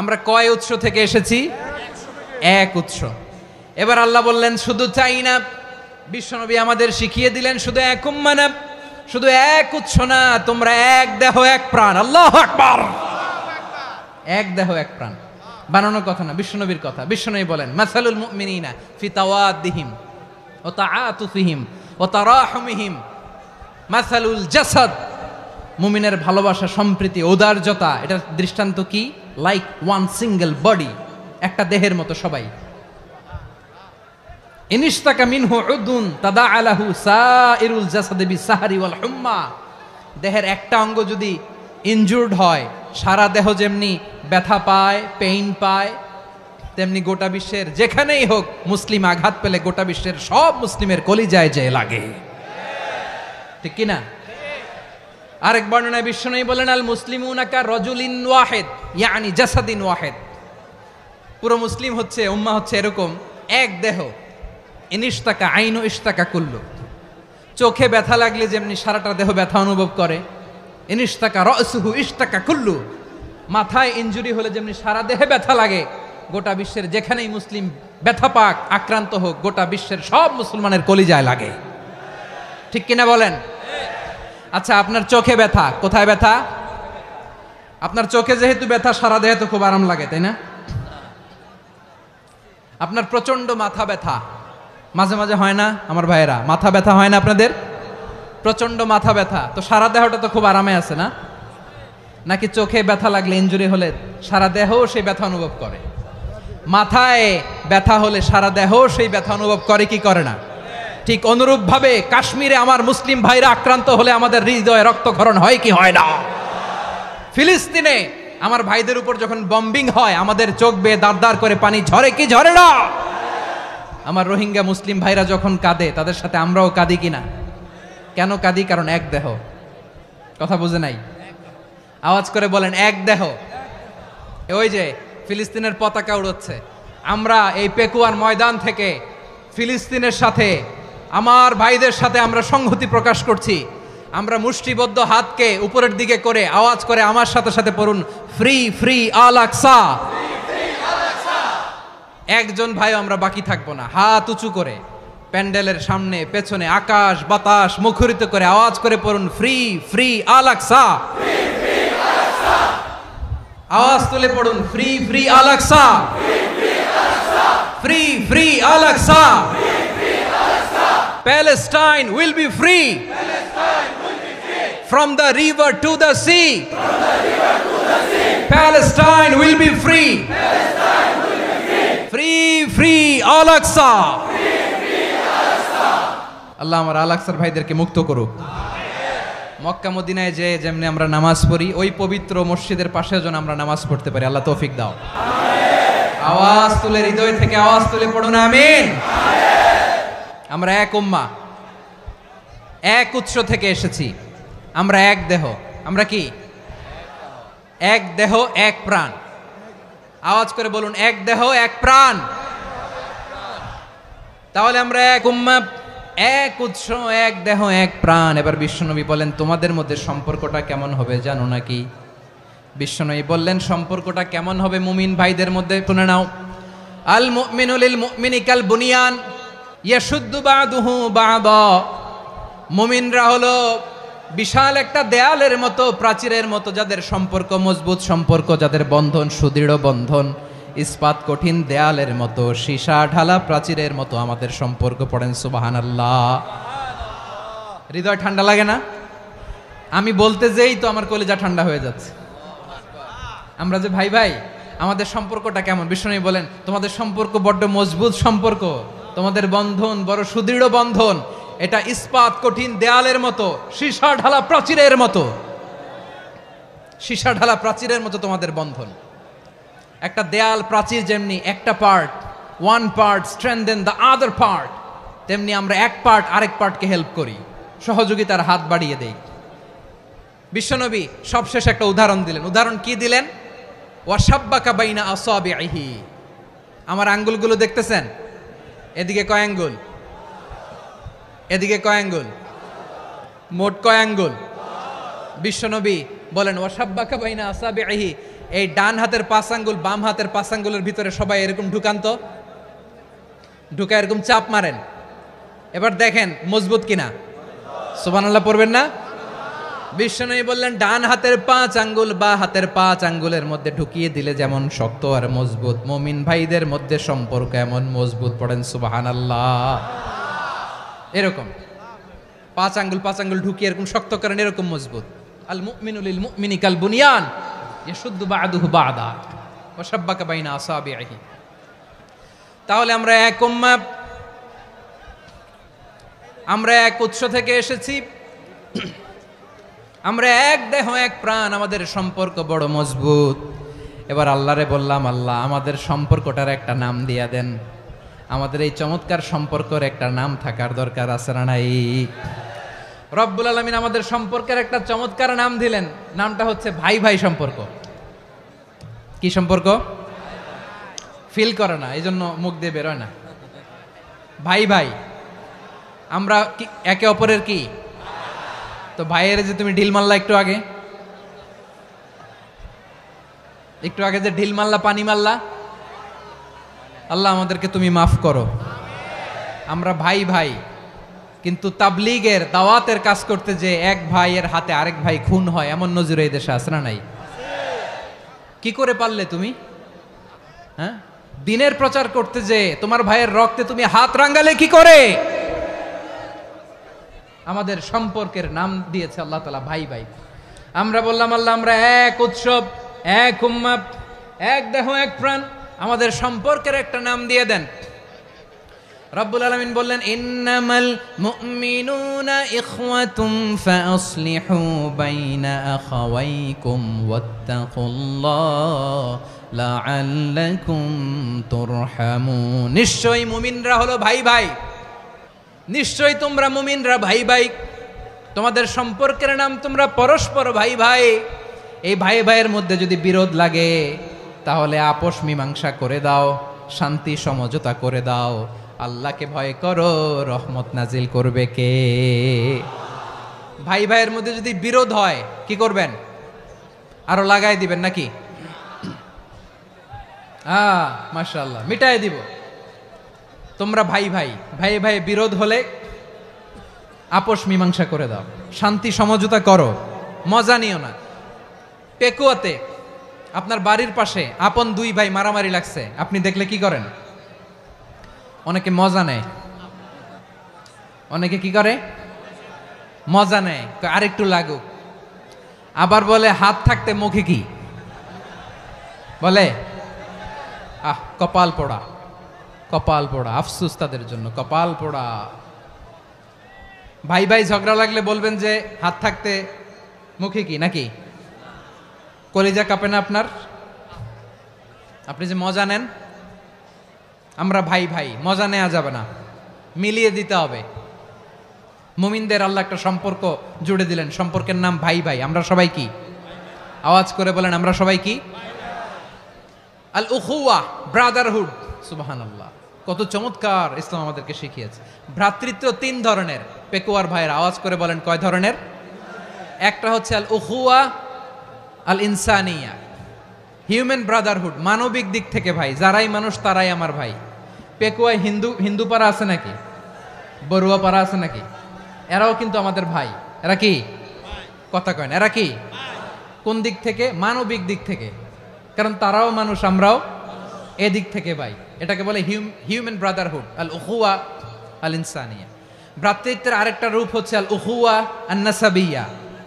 আমরা কয় উৎস থেকে এসেছি? এক উৎস। এবার আল্লাহ বললেন শুধু চাই না, বিশ্বনবী আমাদের শিখিয়ে দিলেন শুধু এক উম্মাহ না, শুধু এক উৎস না, তোমরা এক দেহ এক প্রাণ। আল্লাহু আকবার। এক দেহ এক প্রাণ, বানানোর কথা না, বিশ্বনবীর কথা। বিশ্বনবী বলেন মাসালুল মুমিনিনা ফি তাওয়াদ্দিহিম ওয়া তাআতুফিহিম ওয়া তারাহুমিহিম মাসালুল জাসাদ। মুমিনের ভালোবাসা, সম্প্রীতি, ঔদার্যতা, এটা দৃষ্টান্ত কি? লাইক ওয়ান সিঙ্গেল বডি, একটা দেহের মতো সবাই। ইনিশতাকা মিনহু উদুন তাদাআ লাহু সাইরুল জাসাদি বিসাহরি ওয়াল হুম্মা। দেহের একটা অঙ্গ যদি ইনজুর্ড হয়, সারা দেহ যেমনি ব্যথা পায়, পেইন পায়, তেমনি গোটা বিশ্বের যেখানেই হোক মুসলিম আঘাত পেলে গোটা বিশ্বের সব মুসলিমের কলিজায় যে লাগে, ঠিক কিনা? আরেক বর্ণনায় বিশ্বনবী বলেন আল মুসলিমুনা কা রাজুলিন ওয়াহিদ ইয়ানি জাসাদিন ওয়াহিদ। পুরো মুসলিম হচ্ছে, উম্মাহ হচ্ছে এরকম এক দেহ। ইনিশতাকা আইনু ইশতাকা কুল্লু। চোখে ব্যথা লাগলে যেমনি সারাটা দেহ ব্যথা অনুভব করে, ইনিশতাকা রাসুহু ইশতাকা কুল্লু। মাথায় ইনজুরি হলে যেমনি সারা দেহে ব্যথা লাগে, গোটা বিশ্বের যেখানেই মুসলিম ব্যথা পাক, আক্রান্ত হোক, গোটা বিশ্বের সব মুসলমানের কলিজায় লাগে, ঠিক কিনা বলেন? আচ্ছা, আপনার চোখে ব্যথা, কোথায় ব্যথা? আপনার চোখে যেহেতু ব্যথা, সারা দেহে তো খুব আরাম লাগে, তাই না? আপনার প্রচন্ড মাথা ব্যথা মাঝে মাঝে হয় না আমার ভাইয়েরা? মাথা ব্যথা হয় না আপনাদের? প্রচন্ড মাথা ব্যথা, তো সারা দেহটা তো খুব আরামে আছে না? নাকি চোখে ব্যথা লাগলে, ইনজুরি হলে সারা দেহ সেই ব্যথা অনুভব করে? মাথায় ব্যথা হলে সারা দেহ সেই ব্যথা অনুভব করে কি করে না? ঠিক অনুরূপ ভাবে কাশ্মীরে আমার মুসলিম ভাইরা আক্রান্ত হলে আমাদের হৃদয়ে রক্তক্ষরণ হয় কি হয় না? ফিলিস্তিনে আমার ভাইদের উপর যখন বম্বিং হয়, আমাদের চোখ বেয়ে দাঁড় দাঁড় করে পানি ঝরে কি ঝরে না? আমার রোহিঙ্গা মুসলিম ভাইরা যখন কাঁদে, তাদের সাথে আমরাও কাঁদি কিনা? কেন কাঁদি? কারণ এক দেহ। কথা বুঝে নাই? আওয়াজ করে বলেন এক দেহ। ওই যে ফিলিস্তিনের পতাকা উড়ছে, আমরা এই পেকুয়ার ময়দান থেকে ফিলিস্তিনের সাথে, আমার ভাইদের সাথে আমরা সংহতি প্রকাশ করছি। আমরা মুষ্টিবদ্ধ হাতকে উপরের দিকে করে আওয়াজ করে আমার সাথে সাথে পড়ুন, ফ্রি ফ্রি আল আকসা। একজন ভাই আমরা বাকি থাকবো না, হাত উঁচু করে প্যান্ডেলের সামনে পেছনে আকাশ বাতাস মুখরিত করে আওয়াজ করে পড়ুন, ফ্রি ফ্রি আল আকসা। আওয়াজ তুলে পড়ুন, free free Al Aqsa, free free Al Aqsa. Palestine will be free from the river to the sea. Palestine will be free. Free free Al Aqsa. আল্লাহ আমার আল আকসার ভাইদেরকে মুক্ত করুক। মক্কা মদিনায় যে যেমনি আমরা নামাজ পড়ি, ওই পবিত্র মসজিদের পাশে যেন আমরা নামাজ পড়তে পারি। আল্লাহ তৌফিক দাও। আওয়াজ তুলে, হৃদয় থেকে আওয়াজ তুলে পড়ুন আমিন। আমরা এক উম্মাহ, এক উৎস থেকে এসেছি, আমরা এক দেহ। আমরা কি? এক দেহ এক প্রাণ। আওয়াজ করে বলুন, এক দেহ এক প্রাণ। তাহলে আমরা এক উম্মাহ, এক উৎস, এক দেহ এক প্রাণ। এবার বিশ্বনবী বলেন, তোমাদের মধ্যে সম্পর্কটা কেমন হবে জানো নাকি? বিশ্বনবী বললেন, সম্পর্কটা কেমন হবে মুমিন ভাইদের মধ্যে শুনে নাও। আল মুমিনু লিল মুমিনি কাল বুনিয়ান ইয়াশুদ্দু বাদুহু বাদা। মুমিনরা হলো বিশাল একটা দেয়ালের মতো, প্রাচীরের মতো, যাদের সম্পর্ক মজবুত সম্পর্ক, যাদের বন্ধন সুদৃঢ় বন্ধন, ইস্পাত কঠিন দেয়ালের মতো, সীসা ঢালা প্রাচীরের মতো আমাদের সম্পর্ক। পড়েন সুবহানাল্লাহ। হৃদয় ঠান্ডা লাগে না? আমি বলতে যেই তো আমার কলিজা ঠান্ডা হয়ে যাচ্ছে। আমরা যে ভাই ভাই, আমাদের সম্পর্কটা কেমন? বিশ্বনবী বলেন, তোমাদের সম্পর্ক বড্ড মজবুত সম্পর্ক, তোমাদের বন্ধন বড় সুদৃঢ় বন্ধন, এটা ইস্পাত কঠিন দেয়ালের মতো, সীসা ঢালা প্রাচীরের মতো। সীসা ঢালা প্রাচীরের মতো তোমাদের বন্ধন। একটা দেয়াল প্রাচীর যেমনি একটা part, one part strengthen the other part, তেমনি আমরা এক পার্ট আরেক পার্টকে হেল্প করি, সহযোগিতার হাত বাড়িয়ে দেই। বিশ্বনবী সবশেষ একটা উদাহরণ দিলেন। উদাহরণ কি দিলেন? ওয়াশাব্বাকা বাইনা আসাবিহি। আমার আঙ্গুলগুলো দেখতেছেন? এদিকে কয় আঙ্গুল? এদিকে কয় আঙ্গুল? মোট কয় আঙ্গুল? বিশ্বনবী বলেন, ওয়াশাব্বাকা বাইনা আসাবিহি। এই ডান হাতের 5 আঙ্গুল বাম হাতের 5 আঙ্গুলের ভিতরে সবাই এরকম ঢুকান্ত, ঢুকা এরকম চাপ মারেন। এবার দেখেন মজবুত কিনা। সুবহানাল্লাহ পড়বেন না? বিশ্বনবী বললেন, ডান হাতের 5 আঙ্গুল বা হাতের 5 আঙ্গুলের মধ্যে ঢুকিয়ে দিলে যেমন শক্ত আর মজবুত, মুমিন ভাইদের মধ্যে সম্পর্ক এমন মজবুত। পড়েন সুবহানাল্লাহ। এরকম 5 আঙ্গুল ঢুকিয়ে এরকম শক্ত করেন, এরকম মজবুত। আল মুমিনু লিল মুমিনি কাল বুনিয়ান ইয়াশুদ্দু বাদুহু বাদা ওয়া শাব্বাকা বাইনা আসাবিহি। তাহলে আমরা এক উম্মাহ, আমরা এক উৎস থেকে এসেছি, আমরা এক দেহ এক প্রাণ, আমাদের সম্পর্ক বড় মজবুত। এবার আল্লাহরে বললাম, আল্লাহ আমাদের সম্পর্কটার একটা নাম দিয়া দেন। আমাদের এই চমৎকার সম্পর্কের একটা নাম থাকার দরকার আছে না নাই? রব্বুল আলামিন আমাদের সম্পর্কের একটা চমৎকার নাম দিলেন। নামটা হচ্ছে ভাই ভাই সম্পর্ক। কি সম্পর্ক? ফিল করে না, এই জন্য মুখ দিয়ে বেরোয় না। ভাই ভাই, আমরা একে অপরের কি? তো ভাইয়ের যে তুমি ঢিল মারলা একটু আগে, যে ঢিল মারলা, পানি মারলা, আল্লাহ আমাদেরকে তুমি মাফ করো। আমরা ভাই ভাই, কিন্তু তাবলীগের দাওয়াতের কাজ করতে যে এক ভাইয়ের হাতে আরেক ভাই খুন হয়, এমন নজির এই দেশে আছে না নাই? কি করে পারলে তুমি? হ্যাঁ, দিনের প্রচার করতে যে তোমার ভাইয়ের রক্তে তুমি হাত রাঙ্গালে কি করে? আমাদের সম্পর্কের নাম দিয়েছে আল্লাহ তাআলা ভাই ভাই। আমরা বললাম, আল্লাহ আমরা এক উৎসব, এক উম্মাহ, এক দেহ এক প্রাণ, আমাদের সম্পর্কের একটা নাম দিয়ে দেন। রব্বুল আলামিন বললেন, ইন্নামাল মুমিনুনা ইখওয়াতুম ফাসলিহু বাইনা আখাওয়াইকুম ওয়াত্তাকুল্লাহ লাআল্লাকুম তুরহামুন। নিশ্চয়ই মুমিনরা হলো ভাই ভাই, নিশ্চয়ই তোমরা মুমিনরা ভাই ভাই, তোমাদের সম্পর্কের নাম তোমরা পরস্পর ভাই ভাই। এই ভাই ভাইয়ের মধ্যে যদি বিরোধ লাগে তাহলে আপোষ মীমাংসা করে দাও, শান্তি সমঝোতা করে দাও। আল্লাহকে ভয় করো, রহমত নাজিল করবে কে? ভাই ভাইয়ের মধ্যে যদি বিরোধ হয় কি করবেন? আরো লাগাই দিবেন নাকি? মাশাআল্লাহ, মিটাই দিব। তোমরা ভাই ভাই ভাই ভাই বিরোধ হলে আপোষ মীমাংসা করে দাও, শান্তি সমঝোতা করো, মজা নিও না। পেকুয়াতে আপনার বাড়ির পাশে আপন দুই ভাই মারামারি লাগছে, আপনি দেখলে কি করেন? অনেকে মজা নেয়, অনেকে কি করে? মজা নেয়, আরেকটু লাগুক। আবার বলে হাত থাকতে মুখে কি বলে? কপাল পোড়া, কপাল পোড়া, আফসোস তাদের জন্য, কপাল পোড়া। ভাই ভাই ঝগড়া লাগলে বলবেন যে হাত থাকতে মুখে কি, নাকি? কলিজা কাঁপে না আপনার? আপনি যে মজা নেন। আমরা ভাই ভাই, মজা নেওয়া যাবে না, মিলিয়ে দিতে হবে। মুমিনদের আল্লাহ একটা সম্পর্ক জুড়ে দিলেন, সম্পর্কের নাম ভাই ভাই। আমরা সবাই কি? আওয়াজ করে বলেন, আমরা সবাই কি? আল উখুয়া, ব্রাদারহুড। সুবহানাল্লাহ, কত চমৎকার ইসলাম আমাদেরকে শিখিয়েছে। ভ্রাতৃত্ব তিন ধরনের। পেকুয়ার ভাইয়ের আওয়াজ করে বলেন, কয় ধরনের? একটা হচ্ছে আল উখুয়া আল ইনসানিয়া, হিউম্যান ব্রাদারহুড, মানবিক দিক থেকে ভাই, যারাই মানুষ তারাই আমার ভাই। পেকুয়ায় হিন্দু পাড়া আছে নাকি? বড়ুয়া পাড়া আছে নাকি? এরাও কিন্তু আমাদের ভাই। এরা কি? কথা কয় না, এরা কি? কোন দিক থেকে? মানবিক দিক থেকে, কারণ তারাও মানুষ, আমরাও এদিক থেকে ভাই। এটাকে বলে হিউম্যান ব্রাদারহুড, আল উখুয়া আল ইনসানিয়া। ভ্রাতৃত্বের আরেকটা রূপ হচ্ছে আল উখুয়া আন নাসাবিয়া,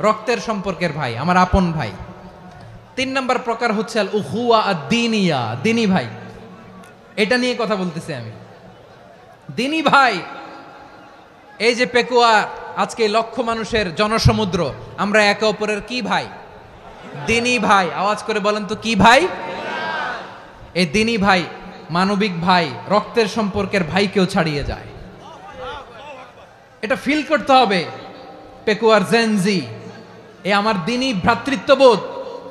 রক্তের সম্পর্কের ভাই, আমার আপন ভাই। তিন নম্বর প্রকার হচ্ছে আল উখুয়া আদ দ্বীনিয়া, দ্বীনি ভাই। এটা নিয়ে কথা বলতেছি আমি, দ্বীনি ভাই। এই যে পেকুয়া, আজকে লক্ষ মানুষের জনসমুদ্র, আমরা একে অপরের কি ভাই? দ্বীনি ভাই। আওয়াজ করে বলেন তো, কি ভাই? এই দ্বীনি ভাই, মানবিক ভাই, রক্তের সম্পর্কের ভাইকেও ছাড়িয়ে যায়। এটা ফিল করতে হবে। পেকুয়ার জেনজি, এ আমার দ্বীনি ভ্রাতৃত্ববোধ।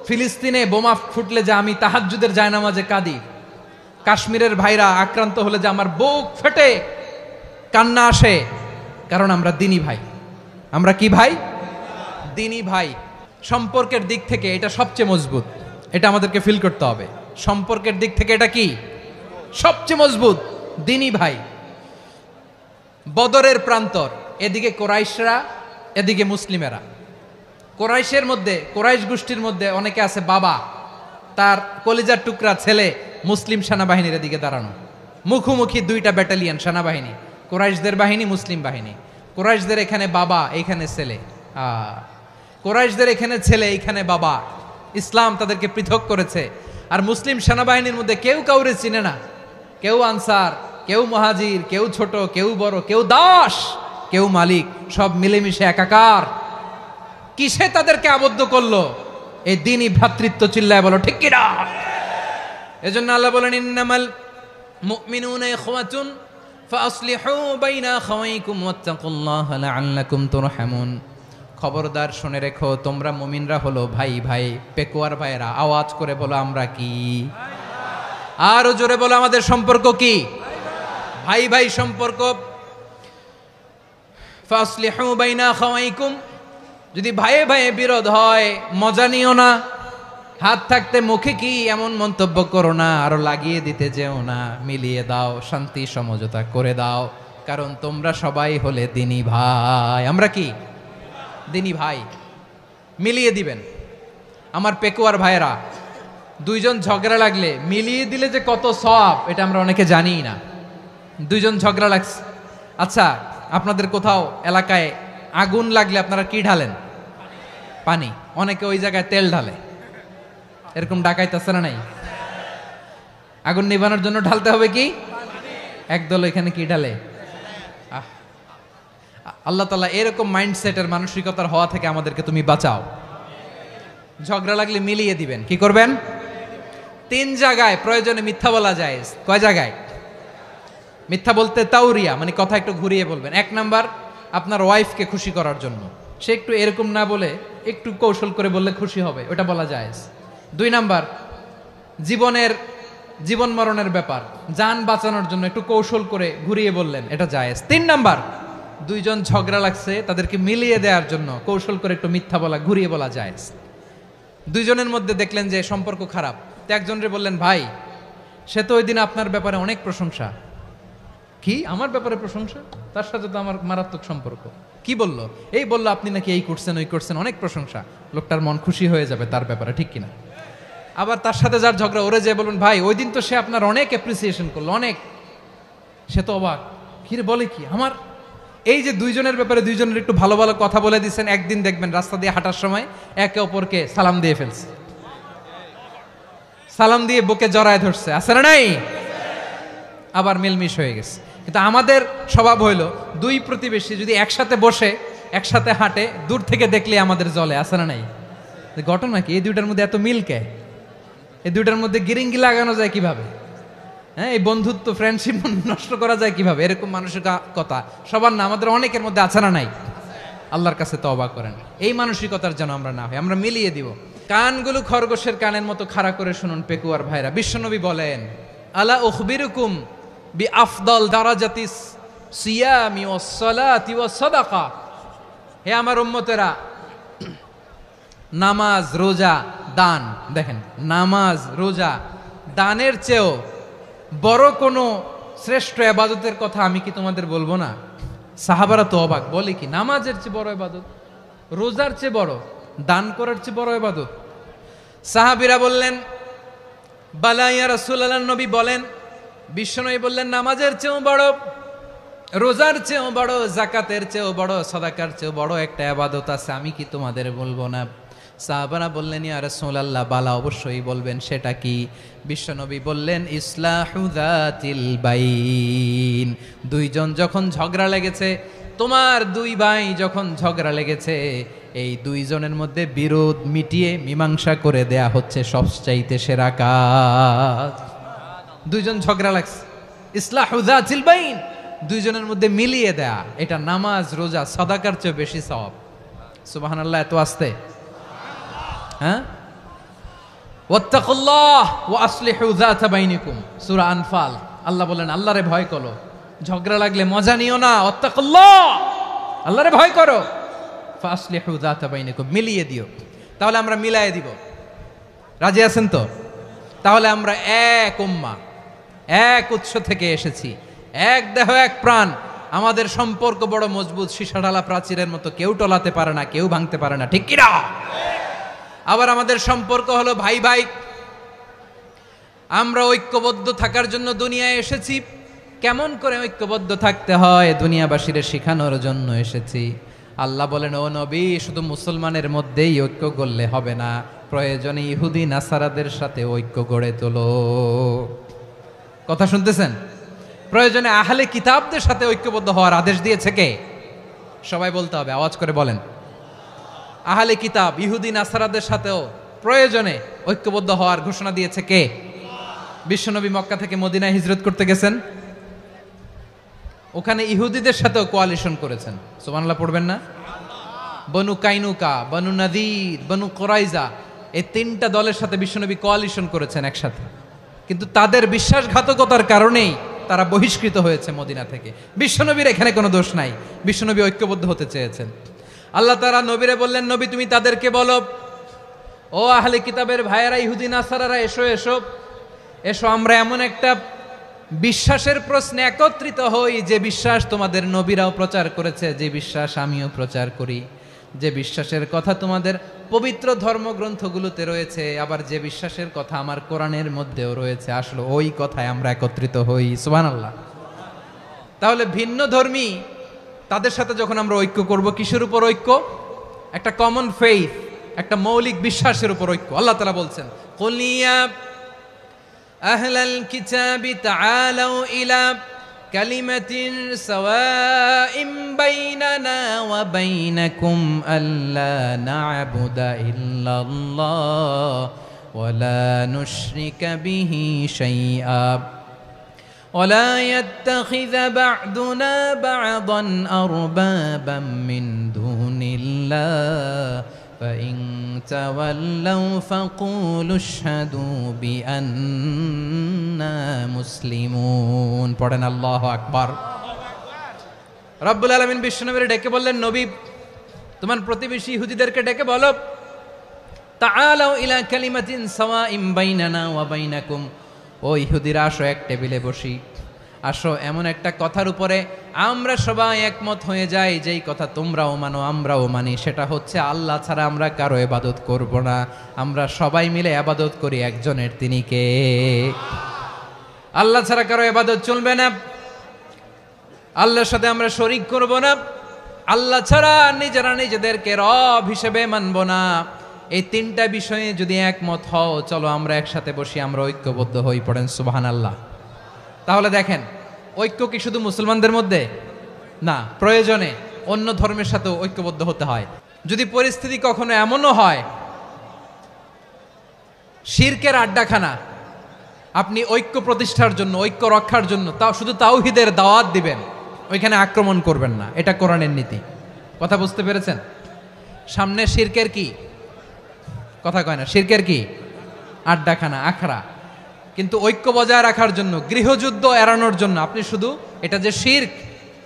ফিলিস্তিনে বোমা ফুটলে যে আমি তাহাজ্জুদের জায়নামাজে কাঁদি, কাশ্মীরের ভাইরা আক্রান্ত হলে যে আমার বুক ফেটে কান্না আসে, কারণ আমরা দ্বীনি ভাই। আমরা কি ভাই? দ্বীনি ভাই। সম্পর্কের দিক থেকে এটা সবচেয়ে মজবুত, এটা আমাদেরকে ফিল করতে হবে। সম্পর্কের দিক থেকে এটা কি? সবচেয়ে মজবুত, দ্বীনি ভাই। বদরের প্রান্তর, এদিকে কোরাইশরা, এদিকে মুসলিমেরা। কোরাইশের মধ্যে, কোরাইশ গোষ্ঠীর মধ্যে অনেকে আছে বাবা, তার কলিজার টুকরা ছেলে মুসলিম সেনাবাহিনীর দিকে দাঁড়ানো, মুখোমুখি দুইটা ব্যাটালিয়ন সেনাবাহিনী, কোরাইশদের বাহিনী, মুসলিম বাহিনী। কোরাইশদের এখানে বাবা, এইখানে ছেলে। কোরাইশদের এখানে ছেলে, এইখানে বাবা। ইসলাম তাদেরকে পৃথক করেছে। আর মুসলিম সেনাবাহিনীর মধ্যে কেউ কাউরে চিনে না, কেউ আনসার, কেউ মুহাজির, কেউ ছোট, কেউ বড়, কেউ দাস, কেউ মালিক, সব মিলেমিশে একাকার। কিসে তাদেরকে আবদ্ধ করলো? এই দ্বীনি ভ্রাতৃত্ব। চিল্লায় বলো ঠিক কিনা? এজন্য আল্লাহ বলেন, ইন্নামাল মুমিনুনা ইখওয়াতুন ফাসলিহু বাইনা আখাওয়াইকুম ওয়াত্তাকুল্লাহা লাআল্লাকুম তুরহামুন। খবরদার শুনে রেখো, তোমরা মুমিনরা হলো ভাই ভাই। পেকুয়ার ভাইরা আওয়াজ করে বলো, আমরা কি? আরো জোরে বলো, আমাদের সম্পর্ক কি? ভাই ভাই সম্পর্ক। ফাসলিহু বাইনা আখাওয়াইকুম, যদি ভাইয়ে ভাইয়ে বিরোধ হয় মজা নিও না, হাত থাকতে মুখে কি এমন মন্তব্য করো না, আরো লাগিয়ে দিতে যেও না, মিলিয়ে দাও, শান্তি সমঝোতা করে দাও, কারণ তোমরা সবাই হলে দ্বীনি ভাই। আমরা কি? দ্বীনি ভাই। মিলিয়ে দিবেন। আমার পেকুয়ার ভাইয়েরা, দুইজন ঝগড়া লাগলে মিলিয়ে দিলে যে কত সওয়াব, এটা আমরা অনেকে জানি না। দুইজন ঝগড়া লাগছে, আচ্ছা আপনাদের কোথাও এলাকায় আগুন লাগলে আপনারা কি ঢালেন? পানি। অনেকে ওই জায়গায় তেল ঢালে, এরকম ডাকাইতেছে না নাই? আগুন নিভানোর জন্য ঢালতে হবে কি? একদল এখানে কি ঢালে? আল্লাহ তাআলা এরকম মাইন্ডসেটের, মানসিকতার হওয়া থেকে আমাদেরকে তুমি বাঁচাও। ঝগড়া লাগলে মিলিয়ে দিবেন। কি করবেন? তিন জায়গায় প্রয়োজনে মিথ্যা বলা যায়। কয় জায়গায় মিথ্যা বলতে? তাউরিয়া, মানে কথা একটু ঘুরিয়ে বলবেন। এক নাম্বার, আপনার ওয়াইফকে খুশি করার জন্য, সে একটু এরকম না বলে একটু কৌশল করে বললে খুশি হবে, ওটা বলা যায়। দুই নাম্বার, জীবন মরণের ব্যাপার, জান বাঁচানোর জন্য একটু কৌশল করে ঘুরিয়ে বললেন, এটা জায়েজ। তিন নাম্বার, দুইজন ঝগড়া লাগছে, তাদেরকে মিলিয়ে দেওয়ার জন্য কৌশল করে একটু মিথ্যা বলা, ঘুরিয়ে বলা যায়। দুইজনের মধ্যে দেখলেন যে সম্পর্ক খারাপ, তো একজনরে বললেন, ভাই সে তো ওই দিন আপনার ব্যাপারে অনেক প্রশংসা। কি আমার ব্যাপারে প্রশংসা? তার সাথে তো আমার মারাত্মক সম্পর্ক। কি বললো? এই বললো আপনি নাকি এই করছেন ওই করছেন, অনেক প্রশংসা। লোকটার মন খুশি হয়ে যাবে তার ব্যাপারে, ঠিক কিনা? আবার তার সাথে যার ঝগড়া, ওরে যে বলুন, ভাই ওই দিন তো সে আপনার অনেক অ্যাপ্রিসিয়েশন করলো, অনেক। সে তো অবাক, কিরে বলে কি আমার? এই যে দুইজনের ব্যাপারে দুইজনের একটু ভালো ভালো কথা বলে দিচ্ছেন, একদিন দেখবেন রাস্তা দিয়ে হাঁটার সময় একে অপরকে সালাম দিয়ে ফেলছে, সালাম দিয়ে বুকে জড়ায় ধরছে, আছে না নাই? আবার মিলমিশ হয়ে গেছে। কিন্তু আমাদের স্বভাব হইল, দুই প্রতিবেশী যদি একসাথে বসে একসাথে হাঁটে, দূর থেকে দেখলে আমাদের জলে, আছে না নাই? ঘটনা কি? এই দুইটার মধ্যে এত মিল কে? এই দুইটার মধ্যে গিরিঙ্গি লাগানো যায় কিভাবে? হ্যাঁ, এই বন্ধুত্ব ফ্রেন্ডশিপ নষ্ট করা যায় কিভাবে? এরকম মানসিকতা সবার না, আমাদের অনেকের মধ্যে আছে না নাই? আল্লাহর কাছে তওবা করেন, এই মানসিকতার যেন আমরা না হই, আমরা মিলিয়ে দিব। কানগুলো খরগোশের কানের মতো খাড়া করে শুনুন পেকুয়ার ভাইরা। বিশ্বনবী বলেন, আলা উখবিরুকুম বি আফদল দারাজাতিস সিয়ামি ওয়াস সালাতি ওয়াস সাদাকা। হে আমার উম্মতেরা, নামাজ, রোজা, দান, দেখেন নামাজ, রোজা, দানের চেয়েও বড় কোনো শ্রেষ্ঠ ইবাদতের কথা আমি কি তোমাদের বলবো না? সাহাবারা তো অবাক, বলে কি নামাজের চেয়ে বড় ইবাদত, রোজার চেয়ে বড়, দান করার চেয়ে বড় ইবাদত? সাহাবীরা বললেন, বালা ইয়া রাসূলুল্লাহ। নবী বলেন, বিশ্বনবী বললেন, নামাজের চেয়েও বড়, রোজার চেয়েও বড়, যাকাতের চেয়েও বড়, সাদাকার চেয়েও বড় একটা ইবাদত আছে, আমি কি তোমাদের বলবো না? সাহাবারা বললেন, ইয়া রাসূলুল্লাহ, বালা অবশ্যই বলবেন, সেটা কি? বিশ্বনবী বললেন, ইসলাহু যাতিল বাইন। দুইজন যখন ঝগড়া লেগেছে, তোমার দুই ভাই যখন ঝগড়া লেগেছে, এই দুইজনের মধ্যে বিরোধ মিটিয়ে মীমাংসা করে দেয়া হচ্ছে সবচাইতে সেরা কাজ। দুইজন ঝগড়া লাগছে, ইসলাহু যাতিল বাইন, দুইজনের মধ্যে মিলিয়ে দেয়া, এটা নামাজ, রোজা, সাদাকার চেয়ে বেশি সওয়াব। সুবহানাল্লাহ, এত আস্তে? হ্যাঁ, ওয়াত্তাকুল্লাহ ওয়া আসলিহু যাতা বাইনিকুম, সূরা আনফাল। আল্লাহ বলেন, আল্লাহরে ভয় করো, ঝগড়া লাগলে মজা নিও না, ওয়াত্তাকুল্লাহ, আল্লাহরে ভয় করো, ফাসলিহু যাতা বাইনিকুম, মিলিয়ে দিও। তাহলে আমরা মিলায়ে দিব, রাজি আছেন তো? তাহলে আমরা এক উম্মাহ, এক উৎস থেকে এসেছি, এক দেহ এক প্রাণ, আমাদের সম্পর্ক বড় মজবুত, সীসাঢালা প্রাচীরের মতো, কেউ টলাতে পারে না, কেউ ভাঙতে পারে না, ঠিক কিনা? আবার আমাদের সম্পর্ক হলো ভাই ভাই, আমরা ঐক্যবদ্ধ থাকার জন্য দুনিয়ায় এসেছি। কেমন করে ঐক্যবদ্ধ থাকতে হয় দুনিয়াবাসীর শেখানোর জন্য এসেছি। আল্লাহ বলেন, ও নবী, শুধু মুসলমানের মধ্যেই ঐক্য গড়লে হবে না, প্রয়োজনে ইহুদি নাসারাদের সাথে ঐক্য গড়ে তোলো। কথা শুনতেছেন? প্রয়োজনে আহলে কিতাবদের সাথে ঐক্যবদ্ধ হওয়ার আদেশ দিয়েছে কে? সবাই বলতে হবে, আওয়াজ করে বলেন। আহলে কিতাব ইহুদি নাসারাদের সাথেও প্রয়োজনে ঐক্যবদ্ধ হওয়ার ঘোষণা দিয়েছে কে? বিশ্বনবী মক্কা থেকে মদিনায় হিজরত করতে গেছেন, ওখানে ইহুদিদের সাথেও কোয়ালিশন করেছেন। সুবহানাল্লাহ পড়বেন না? বনু কাইনুকা, বনু নাদির, বনু কুরাইজা, এই তিনটা দলের সাথে বিশ্বনবী কোয়ালিশন করেছেন একসাথে। কিন্তু তাদের বিশ্বাসঘাতকতার কারণেই তারা বহিষ্কৃত হয়েছে মদিনা থেকে। বিশ্বনবীর এখানে কোনো দোষ নাই, বিশ্বনবী ঐক্যবদ্ধ হতে চেয়েছেন। আল্লাহ তাআলা নবীরে বললেন, নবী তুমি তাদেরকে বলো, ও আহলে কিতাবের ভাইয়েরা, ইহুদি নাসারারা, এসো এসো এসো, আমরা এমন একটা বিশ্বাসের প্রশ্নে একত্রিত হই, যে বিশ্বাস তোমাদের নবীরাও প্রচার করেছে, যে বিশ্বাস আমিও প্রচার করি, যে বিশ্বাসের কথা তোমাদের পবিত্র ধর্মগ্রন্থগুলোতে রয়েছে, আবার যে বিশ্বাসের কথা আমার কোরআনের মধ্যেও রয়েছে, আসলে ওই কথায় আমরা একত্রিত হই। সুবহানাল্লাহ। তাহলে ভিন্ন ধর্মী তাদের সাথে যখন আমরা ঐক্য করব, কিসের উপর ঐক্য? একটা কমন ফেইথ, একটা মৌলিক বিশ্বাসের উপর ঐক্য। আল্লাহ তাআলা বলছেন, কুল ইয়া আহলাল কিতাবি তাআলাউ ইলা কালিমাতিন সাওয়াইম বাইনানা ওয়া বাইনাকুম আল্লা না'বুদা ইল্লাল্লাহ ওয়া লা নুশরিকা বিহি শাইআ ولا يتخذ بعضنا بعضا أربابا من دون الله فإن تولوا فقولوا اشهدوا بأننا مسلمون. পড়েন আল্লাহু আকবার। রব্বুল আলামিন বিশ্বনবীর ডেকে বললেন, নবী তোমার প্রতিবেশী ইহুদিদেরকে ডেকে বলো, তাআলাউ ইলা কালিমাতিন সাওয়াইম বাইনানা ওয়া বাইনাকুম, ও ইহুদিরা আসো এক টেবিলে বসি, আসো এমন একটা কথার উপরে আমরা সবাই একমত হয়ে যাই, যেই কথা তোমরাও মানো আমরাও মানি, সেটা হচ্ছে আল্লাহ ছাড়া আমরা কারো ইবাদত করব না, আমরা সবাই মিলে ইবাদত করি একজনের, তিনি কে? আল্লাহ ছাড়া কারো ইবাদত চলবে না, আল্লাহর সাথে আমরা শরীক করব না, আল্লাহ ছাড়া নিজেরা নিজেদেরকে রব হিসেবে মানব না। এই তিনটা বিষয়ে যদি একমত হও, চলো আমরা একসাথে বসি, আমরা ঐক্যবদ্ধ হই, পড়েন সুবহানাল্লাহ। তাহলে দেখেন, ঐক্য কি শুধু মুসলমানদের মধ্যে না, প্রয়োজনে অন্য ধর্মের সাথেও ঐক্যবদ্ধ হতে হয়। যদি পরিস্থিতি কখনো এমনও হয় শিরকের আড্ডাখানা, আপনি ঐক্য প্রতিষ্ঠার জন্য, ঐক্য রক্ষার জন্য তাও শুধু তাওহীদের দাওয়াত দিবেন, ওইখানে আক্রমণ করবেন না, এটা কোরআনের নীতি। কথা বুঝতে পেরেছেন? সামনে শিরকের কি কথা কয় না, শিরকের কি আড্ডাখানা, আখড়া। কিন্তু ঐক্য বজায় রাখার জন্য, গৃহযুদ্ধ এড়ানোর জন্য আপনি শুধু এটা যে শিরক,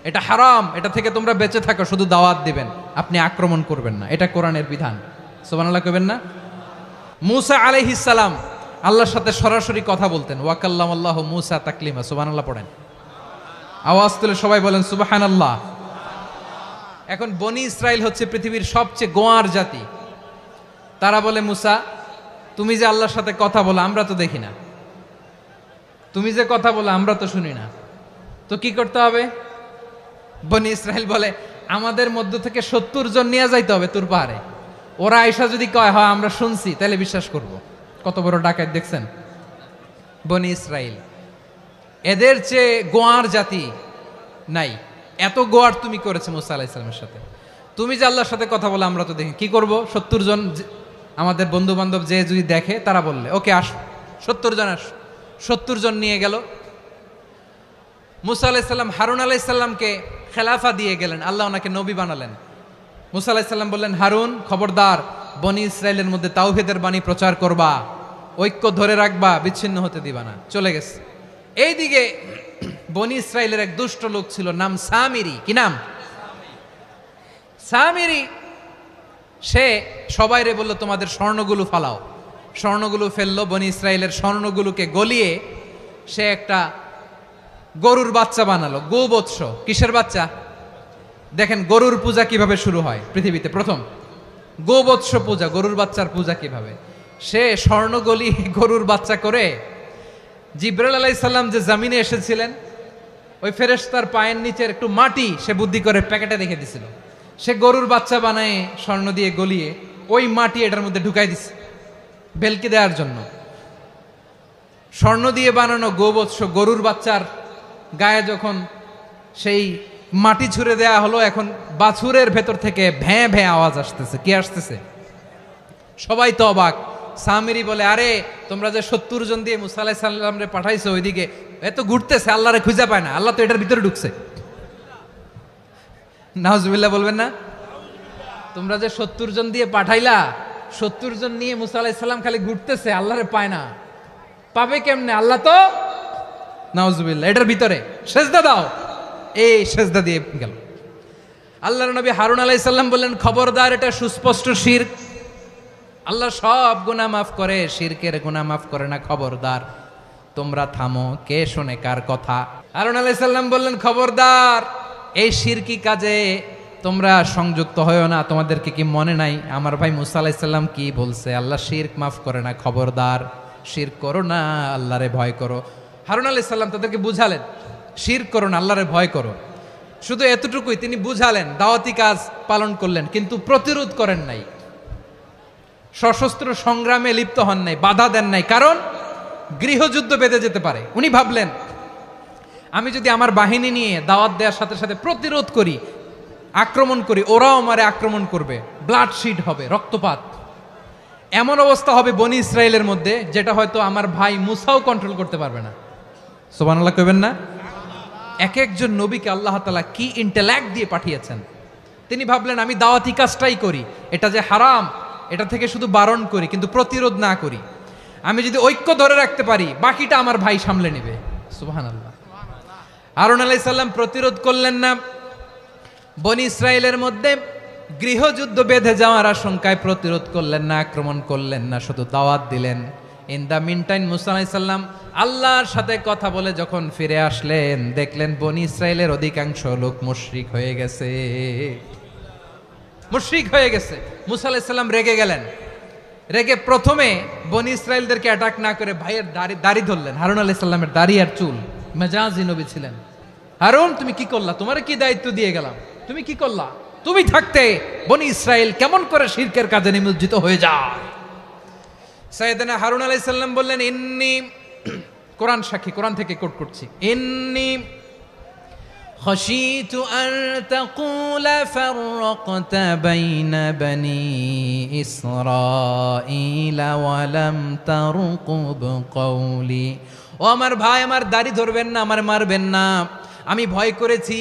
এটা হারাম, এটা থেকে তোমরা বেঁচে থাকো, শুধু দাওয়াত দিবেন, আপনি আক্রমণ করবেন না, এটা কোরআনের বিধান। সুবহানাল্লাহ কইবেন না? মূসা আলাইহিস সালাম আল্লাহর সাথে সরাসরি কথা বলতেন, ওয়াকাল্লামাল্লাহু মূসা তাকলিমা। সুবহানাল্লাহ পড়েন, আওয়াজ তুলে সবাই বলেন সুবহানাল্লাহ। এখন বনি ইসরাইল হচ্ছে পৃথিবীর সবচেয়ে গোয়ার জাতি। তারা বলে, মূসা তুমি যে আল্লাহর সাথে কথা বলো আমরা তো দেখি না, তুমি যে কথা বলো আমরা তো শুনি না, তো কি করতে হবে? বনি ইসরাইল বলে, আমাদের মধ্য থেকে 70 জন নিয়ে যাইতে হবে তুর পাহাড়ে, ওরা আয়েশা যদি কয় হয় আমরা শুনছি তাহলে বিশ্বাস করব। কত বড় ডাকাত দেখছেন বনি ইসরাইল। এদের চেয়ে গোয়ার জাতি নাই, এত গোয়ার তুমি করেছে মুসা আলাইহিস সালামের সাথে। তুমি যে আল্লাহর সাথে কথা বলে আমরা তো দেখি, কি করব? 70 জন আমাদের বন্ধু বান্ধব যে যদি দেখে, তারা বললে ওকে আস, 70 জন আস। 70 জন নিয়ে গেল। মুসা আলাইহিস সালাম হারুন আলাইহিস সালামকে খেলাফা দিয়ে গেলেন, আল্লাহ ওনাকে নবী বানালেন। মুসা আলাইহিস সালাম বললেন, হারুন খবরদার, বনি ইসরাইলের মধ্যে তাওহীদের বাণী প্রচার করবা, ঐক্য ধরে রাখবা, বিচ্ছিন্ন হতে দিবা না। চলে গেছে। এইদিকে বনি ইসরাইলের এক দুষ্ট লোক ছিল, নাম সামিরি। কি নাম? সামিরি। সে সবাইরে বলল, তোমাদের স্বর্ণগুলো ফালাও। স্বর্ণগুলো ফেললো, বনি ইসরাইলের স্বর্ণগুলোকে গলিয়ে সে একটা গরুর বাচ্চা বানালো, গোবৎস। কিসের বাচ্চা? দেখেন গরুর পূজা কিভাবে শুরু হয় পৃথিবীতে, প্রথম গোবৎস পূজা, গরুর বাচ্চার পূজা কিভাবে। সে স্বর্ণ গলিয়ে গরুর বাচ্চা করে, জিবরাইল আলাইহিস সালাম যে জামিনে এসেছিলেন, ওই ফেরেশতার পায়ের নিচের একটু মাটি সে বুদ্ধি করে প্যাকেটে রেখে দিছিল। সে গরুর বাচ্চা বানায় স্বর্ণ দিয়ে গলিয়ে ওই মাটি এটার মধ্যে ঢুকাই দিছে বেলকে দেওয়ার জন্য। স্বর্ণ দিয়ে বানানো গোবৎস গরুর বাচ্চার গায়ে যখন সেই মাটি ছুঁড়ে দেয়া হলো, এখন বাছুরের ভেতর থেকে ভ্যাঁ ভ্যাঁ আওয়াজ আসতেছে। কি আসতেছে? সবাই তো অবাক। সামিরি বলে, আরে তোমরা যে 70 জন দিয়ে মুসা আলাইহিস সালামরে পাঠাইছো, ওইদিকে এত ঘুরতেছে, আল্লাহরে খুঁজে পায় না, আল্লাহ তো এটার ভিতরে ঢুকছে। নাউজুবিল্লাহ বলবেন না? তোমরা যে 70 জন দিয়ে পাঠাইলা, 70 জন নিয়ে মুসা আলাইহিস সালাম খালি ঘুরতেছে, আল্লাহরে পায় না। পাবে কেমনে? আল্লাহ তো, নাউজুবিল্লাহ, এটার ভিতরে সেজদা দাও। এই সেজদা দিয়ে গেল। আল্লাহর নবী হারুন আলাইহিস সালাম বললেন, খবরদার, এটা সুস্পষ্ট শিরক। আল্লাহ সব গুনাহ মাফ করে, শিরকের গুনাহ মাফ করে না, খবরদার তোমরা থামো। কে শোনে কার কথা? হারুন আলাইহিস সালাম বললেন, খবরদার, এই শিরকি কাজে তোমরা সংযুক্ত হয়ো না। তোমাদেরকে কি মনে নাই আমার ভাই মুসা আলাইহিস সালাম কি বলছে? আল্লাহ শিরক মাফ করে না, খবরদার শিরক করো না, আল্লাহরে ভয় করো। হারুন আলাইহিস সালাম তাদেরকে বুঝালেন, শিরক করো না, আল্লাহরে ভয় করো। শুধু এতটুকুই তিনি বুঝালেন, দাওয়াতি কাজ পালন করলেন, কিন্তু প্রতিরোধ করেন নাই, সশস্ত্র সংগ্রামে লিপ্ত হন নাই, বাধা দেন নাই, কারণ গৃহযুদ্ধ বেঁধে যেতে পারে। উনি ভাবলেন, আমি যদি আমার বাহিনী নিয়ে দাওয়াত দেওয়ার সাথে সাথে প্রতিরোধ করি, আক্রমণ করি, ওরাও আমারে আক্রমণ করবে, ব্লাডশিড হবে, রক্তপাত, এমন অবস্থা হবে বনি ইসরায়েলের মধ্যে যেটা হয়তো আমার ভাই মুসাও কন্ট্রোল করতে পারবে না। সুবহানাল্লাহ কইবেন না? এক একজন নবীকে আল্লাহ তাআলা কি ইন্টেলেক্ট দিয়ে পাঠিয়েছেন। তিনি ভাবলেন, আমি দাওয়াতি কাজটাই করি, এটা যে হারাম এটা থেকে শুধু বারণ করি, কিন্তু প্রতিরোধ না করি। আমি যদি ঐক্য ধরে রাখতে পারি, বাকিটা আমার ভাই সামলে নেবে। সুবহানাল্লাহ। হারুন আলাইহিস সালাম প্রতিরোধ করলেন না, বনি ইসরায়েলের মধ্যে গৃহযুদ্ধ বেঁধে যাওয়ার আশঙ্কায় প্রতিরোধ করলেন না, আক্রমণ করলেন না, শুধু দাওয়াত দিলেন। ইন দ্য মিন টাইম মুসা আলাইহিস সালাম আল্লাহর সাথে কথা বলে যখন ফিরে আসলেন, দেখলেন বনি ইসরায়েলের অধিকাংশ লোক মুশরিক হয়ে গেছে, মুশরিক হয়ে গেছে। মুসা আলাইহিস সালাম রেগে গেলেন। রেগে প্রথমে বনি ইসরায়েলদেরকে অ্যাটাক না করে ভাইয়ের দাড়ি ধরলেন। হারুন আলাইহিস সালামের দাড়ি আর চুল, মেজাজি নবী ছিলেন। হারুন তুমি কি করলা? তোমারে কি দায়িত্ব দিয়ে গেলাম, তুমি কি করলা? তুমি থাকতে বনি ইসরায়েল কেমন করে শিরকের কাজে নিমজ্জিত হয়ে যায়? সাইয়েদনা হারুন আলাইহিস সালাম বললেন, ইন্নী, কোরআন সাক্ষী, কোরআন থেকে কোট করছি, ইন্নী خشيت أن تقول فرقت بين بني إسرائيل ولم ترقب قولي। ও আমার ভাই, আমার দাড়ি ধরবেন না, আমার মারবেন না। আমি ভয় করেছি,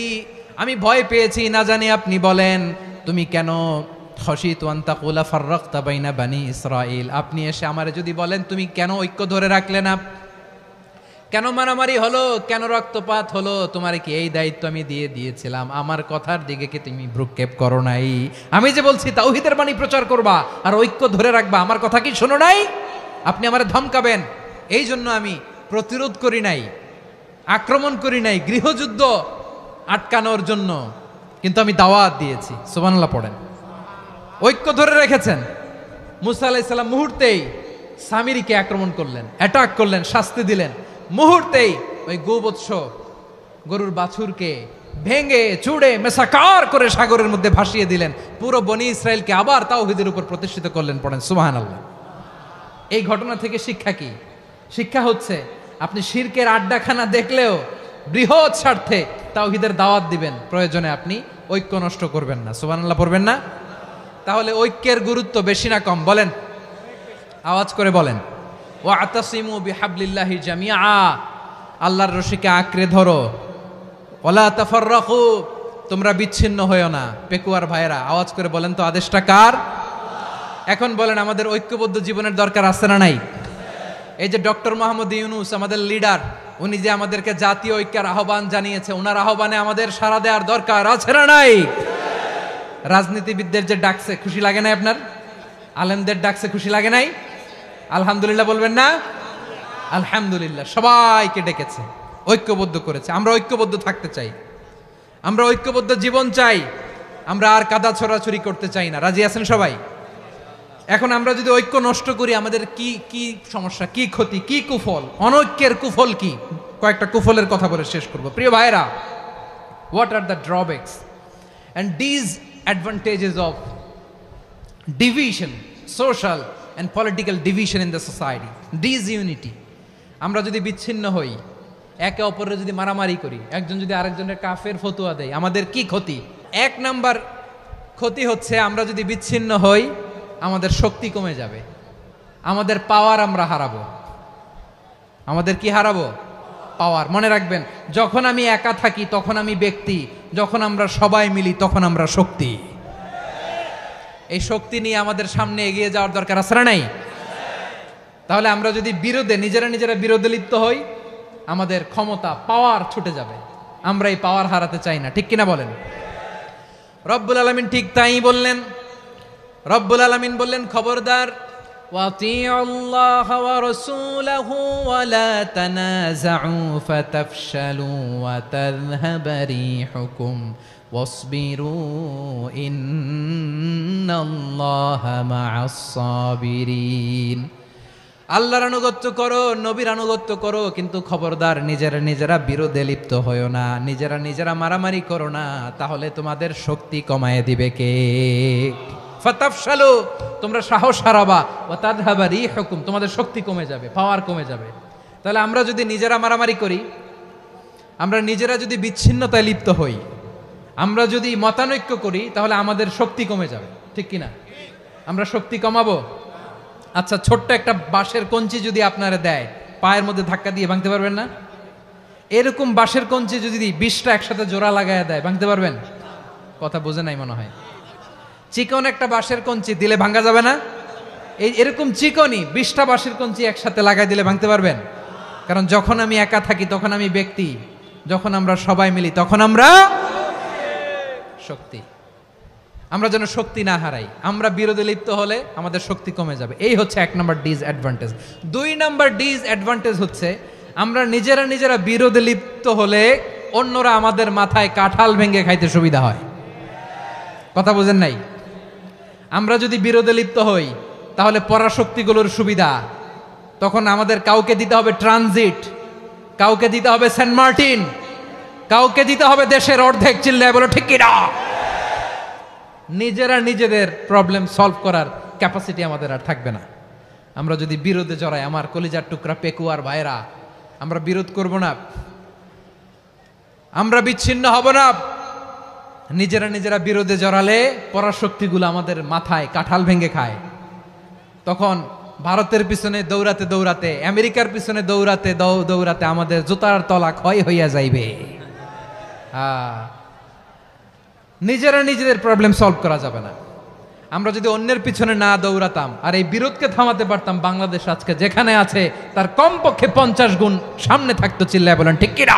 আমি ভয় পেয়েছি, না জানি আপনি বলেন তুমি কেন খশিতু আন তাকুলা ফাররাকতা বাইনা বানি ইসরাইল, আপনি এসে আমারে যদি বলেন তুমি কেন ঐক্য ধরে রাখলে না, কেন মারামারি হলো, কেন রক্তপাত হলো, তোমার কি এই দায়িত্ব আমি দিয়ে দিয়েছিলাম? আমার কথার দিকে কি তুমি ভ্রুক্ষেপ করো নাই? আমি যে বলছি তাওহীদের বাণী প্রচার করবা আর ঐক্য ধরে রাখবা, আমার কথা কি শোনো নাই? আপনি আমারে ধমকাবেন, এই জন্য আমি প্রতিরোধ করি নাই, আক্রমণ করি নাই, গৃহযুদ্ধ আটকানোর জন্য, কিন্তু আমি দাওয়াত দিয়েছি। সুবহানাল্লাহ পড়েন। ঐক্য ধরে রেখেছেন। মুসা আলাইহিস সালাম মুহূর্তেই সামিরীকে আক্রমণ করলেন, অ্যাটাক করলেন, শাস্তি দিলেন। মুহূর্তেই ওই গোবৎস গরুর বাছুরকে ভেঙে চুড়ে মেসাকার করে সাগরের মধ্যে ভাসিয়ে দিলেন। পুরো বনি ইসরায়েলকে আবার তাওহীদের উপর প্রতিষ্ঠিত করলেন। পড়েন সুবহানাল্লাহ। এই ঘটনা থেকে শিক্ষা কি? শিক্ষা হচ্ছে আপনি শিরকের আড্ডাখানা দেখলেও বৃহৎ স্বার্থে তাওহীদের দাওয়াত দিবেন, প্রয়োজনে আপনি ঐক্য নষ্ট করবেন না। সুবহানাল্লাহ পড়বেন না? তাহলে ঐক্যের গুরুত্ব বেশি না কম? বলেন, আওয়াজ করে বলেন। ওয়াতাসিমু বিহাবলিল্লাহি জামিআ, আল্লাহর রশিকে আঁকড়ে ধরো। ওয়ালা তাফাররাকু, তোমরা বিচ্ছিন্ন হয়ো না। পেকুয়ার ভাইরা আওয়াজ করে বলেন তো, আদেশটা কার? এখন বলেন, আমাদের ঐক্যবদ্ধ জীবনের দরকার আছে না নাই? এই যে ডক্টর মোহাম্মদ ইউনূস আমাদের লিডার, উনি যে আমাদেরকে জাতীয় ঐক্যের আহ্বান জানিয়েছে, ওনার আহ্বানে আমাদের সাড়া দেওয়ার দরকার আছে না নাই? রাজনীতিবিদদের যে ডাকছে, খুশি লাগে নাই আপনার? আলেমদের ডাকছে, খুশি লাগে নাই? আলহামদুলিল্লাহ বলবেন না? আলহামদুলিল্লাহ। সবাইকে ডেকেছে, ঐক্যবদ্ধ করেছে। আমরা ঐক্যবদ্ধ থাকতে চাই, আমরা ঐক্যবদ্ধ জীবন চাই, আমরা আর কাদা ছড়াছড়ি করতে চাই না। রাজি আছেন সবাই? এখন আমরা যদি ঐক্য নষ্ট করি, আমাদের কি কি সমস্যা, কি ক্ষতি, কি কুফল? অনৈক্যের কুফল কি? কয়েকটা কুফলের কথা বলে শেষ করব। প্রিয় ভাইরা, what are the drawbacks and disadvantages of division, social and political division in the society, disunity? আমরা যদি বিচ্ছিন্ন হই, একে অপরের যদি মারামারি করি, একজন যদি আরেকজনের কাফের ফতোয়া দেয়, আমাদের কি ক্ষতি? এক নাম্বার ক্ষতি হচ্ছে, আমরা যদি বিচ্ছিন্ন হই, আমাদের শক্তি কমে যাবে, আমাদের পাওয়ার আমরা হারাবো। আমাদের কি হারাবো? পাওয়ার। মনে রাখবেন, যখন আমি একা থাকি তখন আমি ব্যক্তি, যখন আমরা সবাই মিলি তখন আমরা শক্তি। এই শক্তি নিয়ে আমাদের সামনে এগিয়ে যাওয়ার দরকার আছে না নাই? তাহলে আমরা যদি নিজেরা বিরোধে লিপ্ত হই, আমাদের ক্ষমতা, পাওয়ার ছুটে যাবে। আমরা এই পাওয়ার হারাতে চাই না, ঠিক কিনা বলেন? রব্বুল আলামিন ঠিক তাই বললেন। রব্বুল আলামিন বললেন, খবরদার, وَأَطِيعُوا اللَّهَ وَرَسُولَهُ وَلَا تَنَازَعُوا فَتَفْشَلُوا وَتَذْهَبَ رِيحُكُمْ وَاصْبِرُوا إِنَّ اللَّهَ مَعَ الصَّابِرِينَ। আল্লাহর আনুগত্য করো, নবীর আনুগত্য করো, কিন্তু খবরদার নিজেরা বিরোধে লিপ্ত হয়ো না, নিজেরা মারামারি করো না, তাহলে তোমাদের শক্তি কমায় দিবে কে? ফাতাফশালু, তোমরা সাহস হারাবা, ওয়া তাযহাবা রিহুকুম, তোমাদের শক্তি কমে যাবে, পাওয়ার কমে যাবে। তাহলে আমরা যদি নিজেরা মারামারি করি, আমরা নিজেরা যদি বিচ্ছিন্নতায় লিপ্ত হই, আমরা যদি মতানৈক্য করি, তাহলে আমাদের শক্তি কমে যাবে, ঠিক কিনা? আমরা শক্তি কমাবো। আচ্ছা, ছোট্ট একটা বাঁশের কঞ্চি যদি আপনারা দেয়, পায়ের মধ্যে ধাক্কা দিয়ে ভাঙতে পারবেন না? এরকম বাঁশের কঞ্চি যদি 20টা একসাথে জোড়া লাগায় দেয়, ভাঙতে পারবেন? কথা বোঝে নাই মনে হয়। চিকন একটা বাঁশের কঞ্চি দিলে ভাঙা যাবে না? এরকম চিকনই 20টা বাঁশের কঞ্চি একসাথে লাগাই দিলে ভাঙতে পারবেন? কারণ যখন আমি একা থাকি তখন আমি ব্যক্তি, যখন আমরা সবাই মিলি তখন আমরা শক্তি, আমরা যেন শক্তি না হারাই। আমরা বিরোধে লিপ্ত হলে আমাদের শক্তি কমে যাবে। এই হচ্ছে 1 নম্বর ডিসঅ্যাডভান্টেজ। 2 নম্বর ডিসঅ্যাডভান্টেজ হচ্ছে আমরা নিজেরা বিরোধে লিপ্ত হলে অন্যরা আমাদের মাথায় কাঁঠাল ভেঙে খাইতে সুবিধা হয়। কথা বোঝেন নাই? আমরা যদি বিরোধে লিপ্ত হই তাহলে পরাশক্তিগুলোর সুবিধা, তখন আমাদের কাউকে দিতে হবে ট্রানজিট, কাউকে দিতে হবে সেন্ট মার্টিন, কাউকে দিতে হবে দেশের অর্ধেক। চিল্লায় বলো ঠিক কিনা? নিজেরা নিজেদের প্রবলেম সলভ করার ক্যাপাসিটি আমাদের আর থাকবে না। আমরা যদি বিরোধে জড়াই, আমার কলিজার টুকরা পেকুয়ার ভাইরা, আমরা বিরোধ করব না, আমরা বিচ্ছিন্ন হব না। নিজেরা বিরোধে জড়ালে পরাশক্তিগুলো আমাদের মাথায় কাঁঠাল ভেঙে খায়। তখন ভারতের পিছনে দৌড়াতে দৌড়াতে, আমেরিকার পিছনে দৌড়াতে দৌড়াতে আমাদের জুতার তলা ক্ষয় হইয়া যাইবে। নিজেরা নিজেদের প্রবলেম সলভ করা যাবে না। আমরা যদি অন্যের পিছনে না দৌড়াতাম আর এই বিরোধকে থামাতে পারতাম, বাংলাদেশ আজকে যেখানে আছে তার কমপক্ষে 50 গুণ সামনে থাকতো। চিল্লায় বলেন ঠিক কিনা?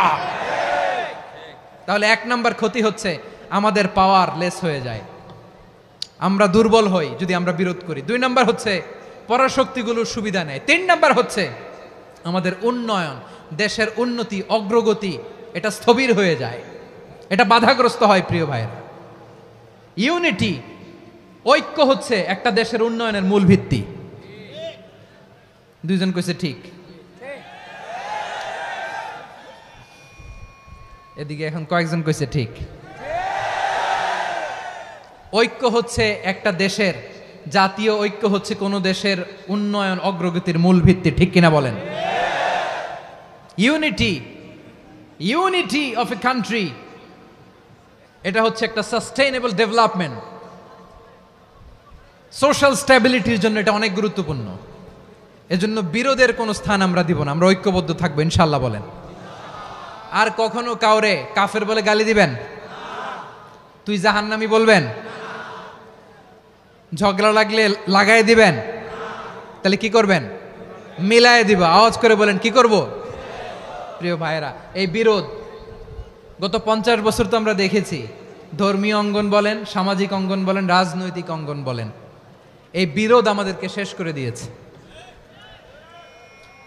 তাহলে 1 নম্বর ক্ষতি হচ্ছে আমাদের পাওয়ার লেস হয়ে যায়, আমরা দুর্বল হই যদি আমরা বিরোধ করি। 2 নম্বর হচ্ছে পরাশক্তিগুলোর সুবিধা নেয়। 3 নম্বর হচ্ছে আমাদের উন্নয়ন, দেশের উন্নতি, অগ্রগতি এটা স্থবির হয়ে যায়, এটা বাধাগ্রস্ত হয়। প্রিয় ভাইয়েরা, ইউনিটি, ঐক্য হচ্ছে একটা দেশের উন্নয়নের মূল ভিত্তি। 2 জন কইছে ঠিক, এদিকে এখন কয়েকজন কইছে ঠিক। ঐক্য হচ্ছে একটা দেশের, জাতীয় ঐক্য হচ্ছে কোন দেশের উন্নয়ন অগ্রগতির মূল ভিত্তি। ঠিক কিনা বলেন? ইউনিটি অফ এ কান্ট্রি, এটা হচ্ছে একটা সাস্টেইনেবল ডেভেলপমেন্ট, সোশ্যাল স্ট্যাবিলিটির জন্য এটা অনেক গুরুত্বপূর্ণ। এজন্য বিরোধের কোনো স্থান আমরা দিব না, আমরা ঐক্যবদ্ধ থাকবো ইনশাআল্লাহ। বলেন। আর কখনো কাউরে কাফের বলে গালি দিবেন? তুই জাহান্নামী বলবেন? ঝগড়া লাগলে লাগাই দিবেন? তাহলে কি করবেন? মিলায় দিবা। আওয়াজ করে বলেন কি করব? প্রিয় ভাইয়েরা, এই বিরোধ গত 50 বছর তো আমরা দেখেছি, ধর্মীয় অঙ্গন বলেন, সামাজিক অঙ্গন বলেন, রাজনৈতিক অঙ্গন বলেন, এই বিরোধ আমাদেরকে শেষ করে দিয়েছে।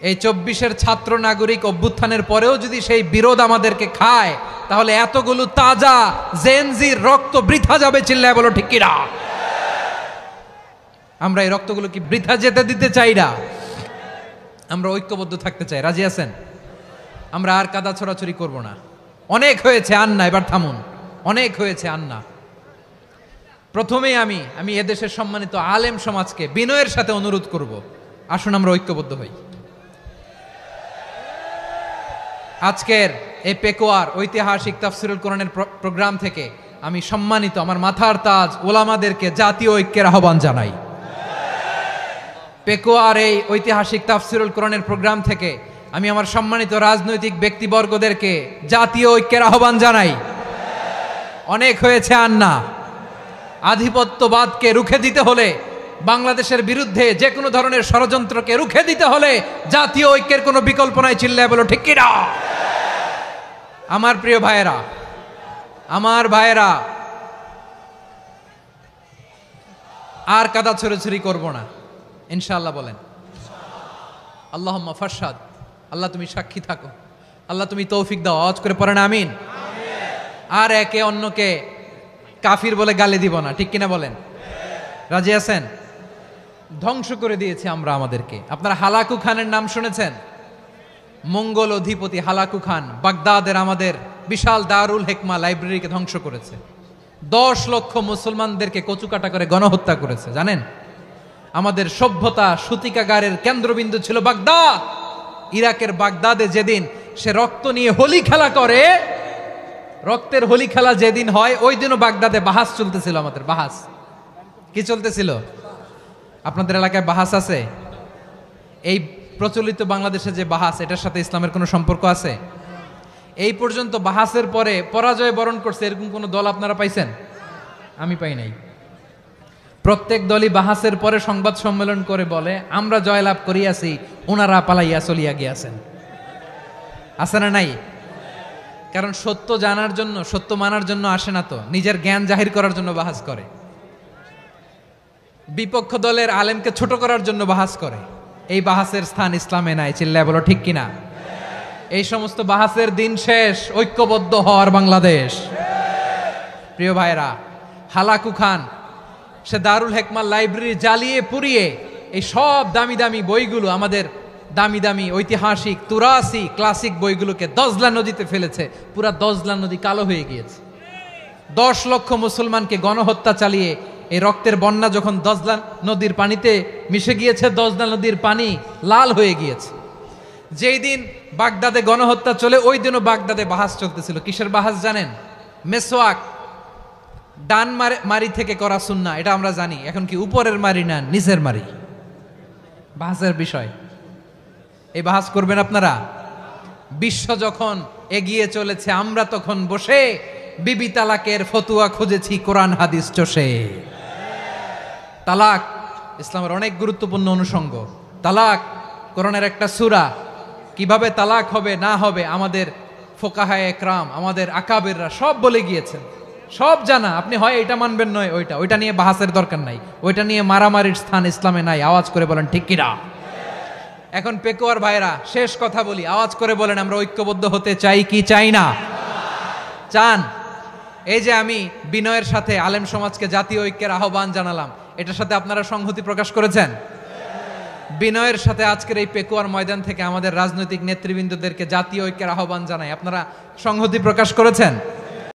এই 24-এর ছাত্র নাগরিক অভ্যুত্থানের পরেও যদি সেই বিরোধ আমাদেরকে খায়, তাহলে এতগুলো তাজা জেনজির রক্ত বৃথা যাবে। চিল্লায় বলো ঠিক কিনা? আমরা এই রক্তগুলো কি বৃথা যেতে দিতে চাই না? আমরা ঐক্যবদ্ধ থাকতে চাই। রাজি আছেন? আমরা আর কাদা ছড়াছড়ি করব না। অনেক হয়েছে আন্না, এবার থামুন। অনেক হয়েছে আন্না। প্রথমেই আমি এদেশের সম্মানিত আলেম সমাজকে বিনয়ের সাথে অনুরোধ করব, আসুন আমরা ঐক্যবদ্ধ হই। আজকের এই পেকুয়ার ঐতিহাসিক তাফসিরুল কোরআনের প্রোগ্রাম থেকে আমি সম্মানিত আমার মাথার তাজ ওলামাদেরকে জাতীয় ঐক্যের আহ্বান জানাই। পেকুয়ার এই ঐতিহাসিক তাফসিরুল কোরআনের প্রোগ্রাম থেকে আমি আমার সম্মানিত রাজনৈতিক ব্যক্তিবর্গদেরকে জাতীয় ঐক্যের আহ্বান জানাই। অনেক হয়েছে আন্না। আধিপত্যবাদকে রুখে দিতে হলে, বাংলাদেশের বিরুদ্ধে যে কোনো ধরনের ষড়যন্ত্রকে রুখে দিতে হলে জাতীয় ঐক্যের কোনো বিকল্প নাই। চিল্লায় বলো ঠিক কিনা? আমার প্রিয় ভাইয়েরা, আর কাদা ছড়াছড়ি করব না ইনশাআল্লাহ। বলেন আল্লাহুম্মা ফারশাদ। আল্লাহ তুমি সাক্ষী থাকো, আল্লাহ তুমি তৌফিক দাও। আওয়াজ করে পড়েন আমিন। আর একে অন্যকে কাফির বলে গালি দিব না। ঠিক কিনা বলেন? রাজি আছেন? ধ্বংস করে দিয়েছি আমরা আমাদেরকে। আপনারা হালাকু খানের নাম শুনেছেন? মঙ্গল অধিপতি হালাকু খান বাগদাদের আমাদের বিশাল দারুল হিকমা লাইব্রেরিকে ধ্বংস করেছে। 10 লক্ষ মুসলমানদেরকে কচুকাটা করে গণহত্যা করেছে। জানেন? আমাদের সভ্যতা সূতিকাগারের কেন্দ্রবিন্দু ছিল বাগদাদ। ইরাকের বাগদাদে যেদিন সে রক্ত নিয়ে হোলি খেলা করে, রক্তের হোলি খেলা যেদিন হয়, ওই দিনও বাগদাদে বাহাস চলতেছিল। আমাদের বাহাস কি চলতেছিল? আপনাদের এলাকায় বাহাস আছে? এই প্রচলিত বাংলাদেশে যে বাহাস, এটার সাথে ইসলামের কোনো সম্পর্ক আছে? এই পর্যন্ত বাহাসের পরে পরাজয় বরণ করছে এরকম কোন দল আপনারা পাইছেন? আমি পাই নাই। প্রত্যেক দলই বাহাসের পরে সংবাদ সম্মেলন করে বলে আমরা জয়লাভ করিয়াছি, ওনারা পালাইয়া চলিয়া গিয়াছেন। আছে না নাই? কারণ সত্য জানার জন্য, সত্য মানার জন্য আসে না, তো নিজের জ্ঞান জাহির করার জন্য বাহাস করে, বিপক্ষ দলের আলেমকে ছোট করার জন্য বাহাস করে। এই বাহাসের স্থান ইসলামে নাই, চিল্লায় বলো ঠিক কিনা। এই সমস্ত বাহাসের দিন শেষ, ঐক্যবদ্ধ হওয়ার বাংলাদেশ। প্রিয় ভাইরা, হালাকু খান সে দারুল হেকমার লাইব্রেরি জ্বালিয়ে পুড়িয়ে এই সব দামি দামি বইগুলো, আমাদের দামি দামি ঐতিহাসিক তুরাসি ক্লাসিক বইগুলোকে দজলা নদীতে ফেলেছে। পুরা দজলা নদী কালো হয়ে গিয়েছে। 10 লক্ষ মুসলমানকে গণহত্যা চালিয়ে এই রক্তের বন্যা যখন দজলা নদীর পানিতে মিশে গিয়েছে, দজলা নদীর পানি লাল হয়ে গিয়েছে। যেই দিন বাগদাদে গণহত্যা চলে, ওই দিনও বাগদাদে বাহাস চলতেছিল। কিসের বাহাস জানেন? মেসওয়াক, ডান মারি থেকে করা সুন্নাহ, এটা আমরা জানি। এখন কি উপরের মারি না নিচের মারি? বাহাসের বিষয়। এই বাহাস করবেন আপনারা? বিশ্ব যখন এগিয়ে চলেছে, আমরা তখন বসে বিবি তালাকের ফতুয়া খুঁজেছি কোরআন হাদিস চষে। তালাক ইসলামের অনেক গুরুত্বপূর্ণ অনুষঙ্গ। তালাক কোরআনের একটা সূরা। কিভাবে তালাক হবে না হবে আমাদের ফোকাহায়ে একরাম, আমাদের আকাবেররা সব বলে গিয়েছেন, সব জানা। আপনি হয় এটা মানবেন, নয় ওইটা নিয়ে বাহাসের দরকার নাই, ওইটা নিয়ে মারামারির স্থান ইসলামে নাই। আওয়াজ করে বলেন ঠিক কিনা। এখন পেকুয়ার ভাইরা, শেষ কথা বলি, আওয়াজ করে বলেন আমরা ঐক্যবদ্ধ হতে চাই কি চাই না? চান? এই যে আমি বিনয়ের সাথে আলেম সমাজকে জাতীয় ঐক্যের আহ্বান জানালাম, এটার সাথে আপনারা সংহতি প্রকাশ করেছেন? বিনয়ের সাথে আজকের এই পেকুয়ার ময়দান থেকে আমাদের রাজনৈতিক নেতৃবৃন্দদেরকে জাতীয় ঐক্যের আহ্বান জানাই, আপনারা সংহতি প্রকাশ করেছেন?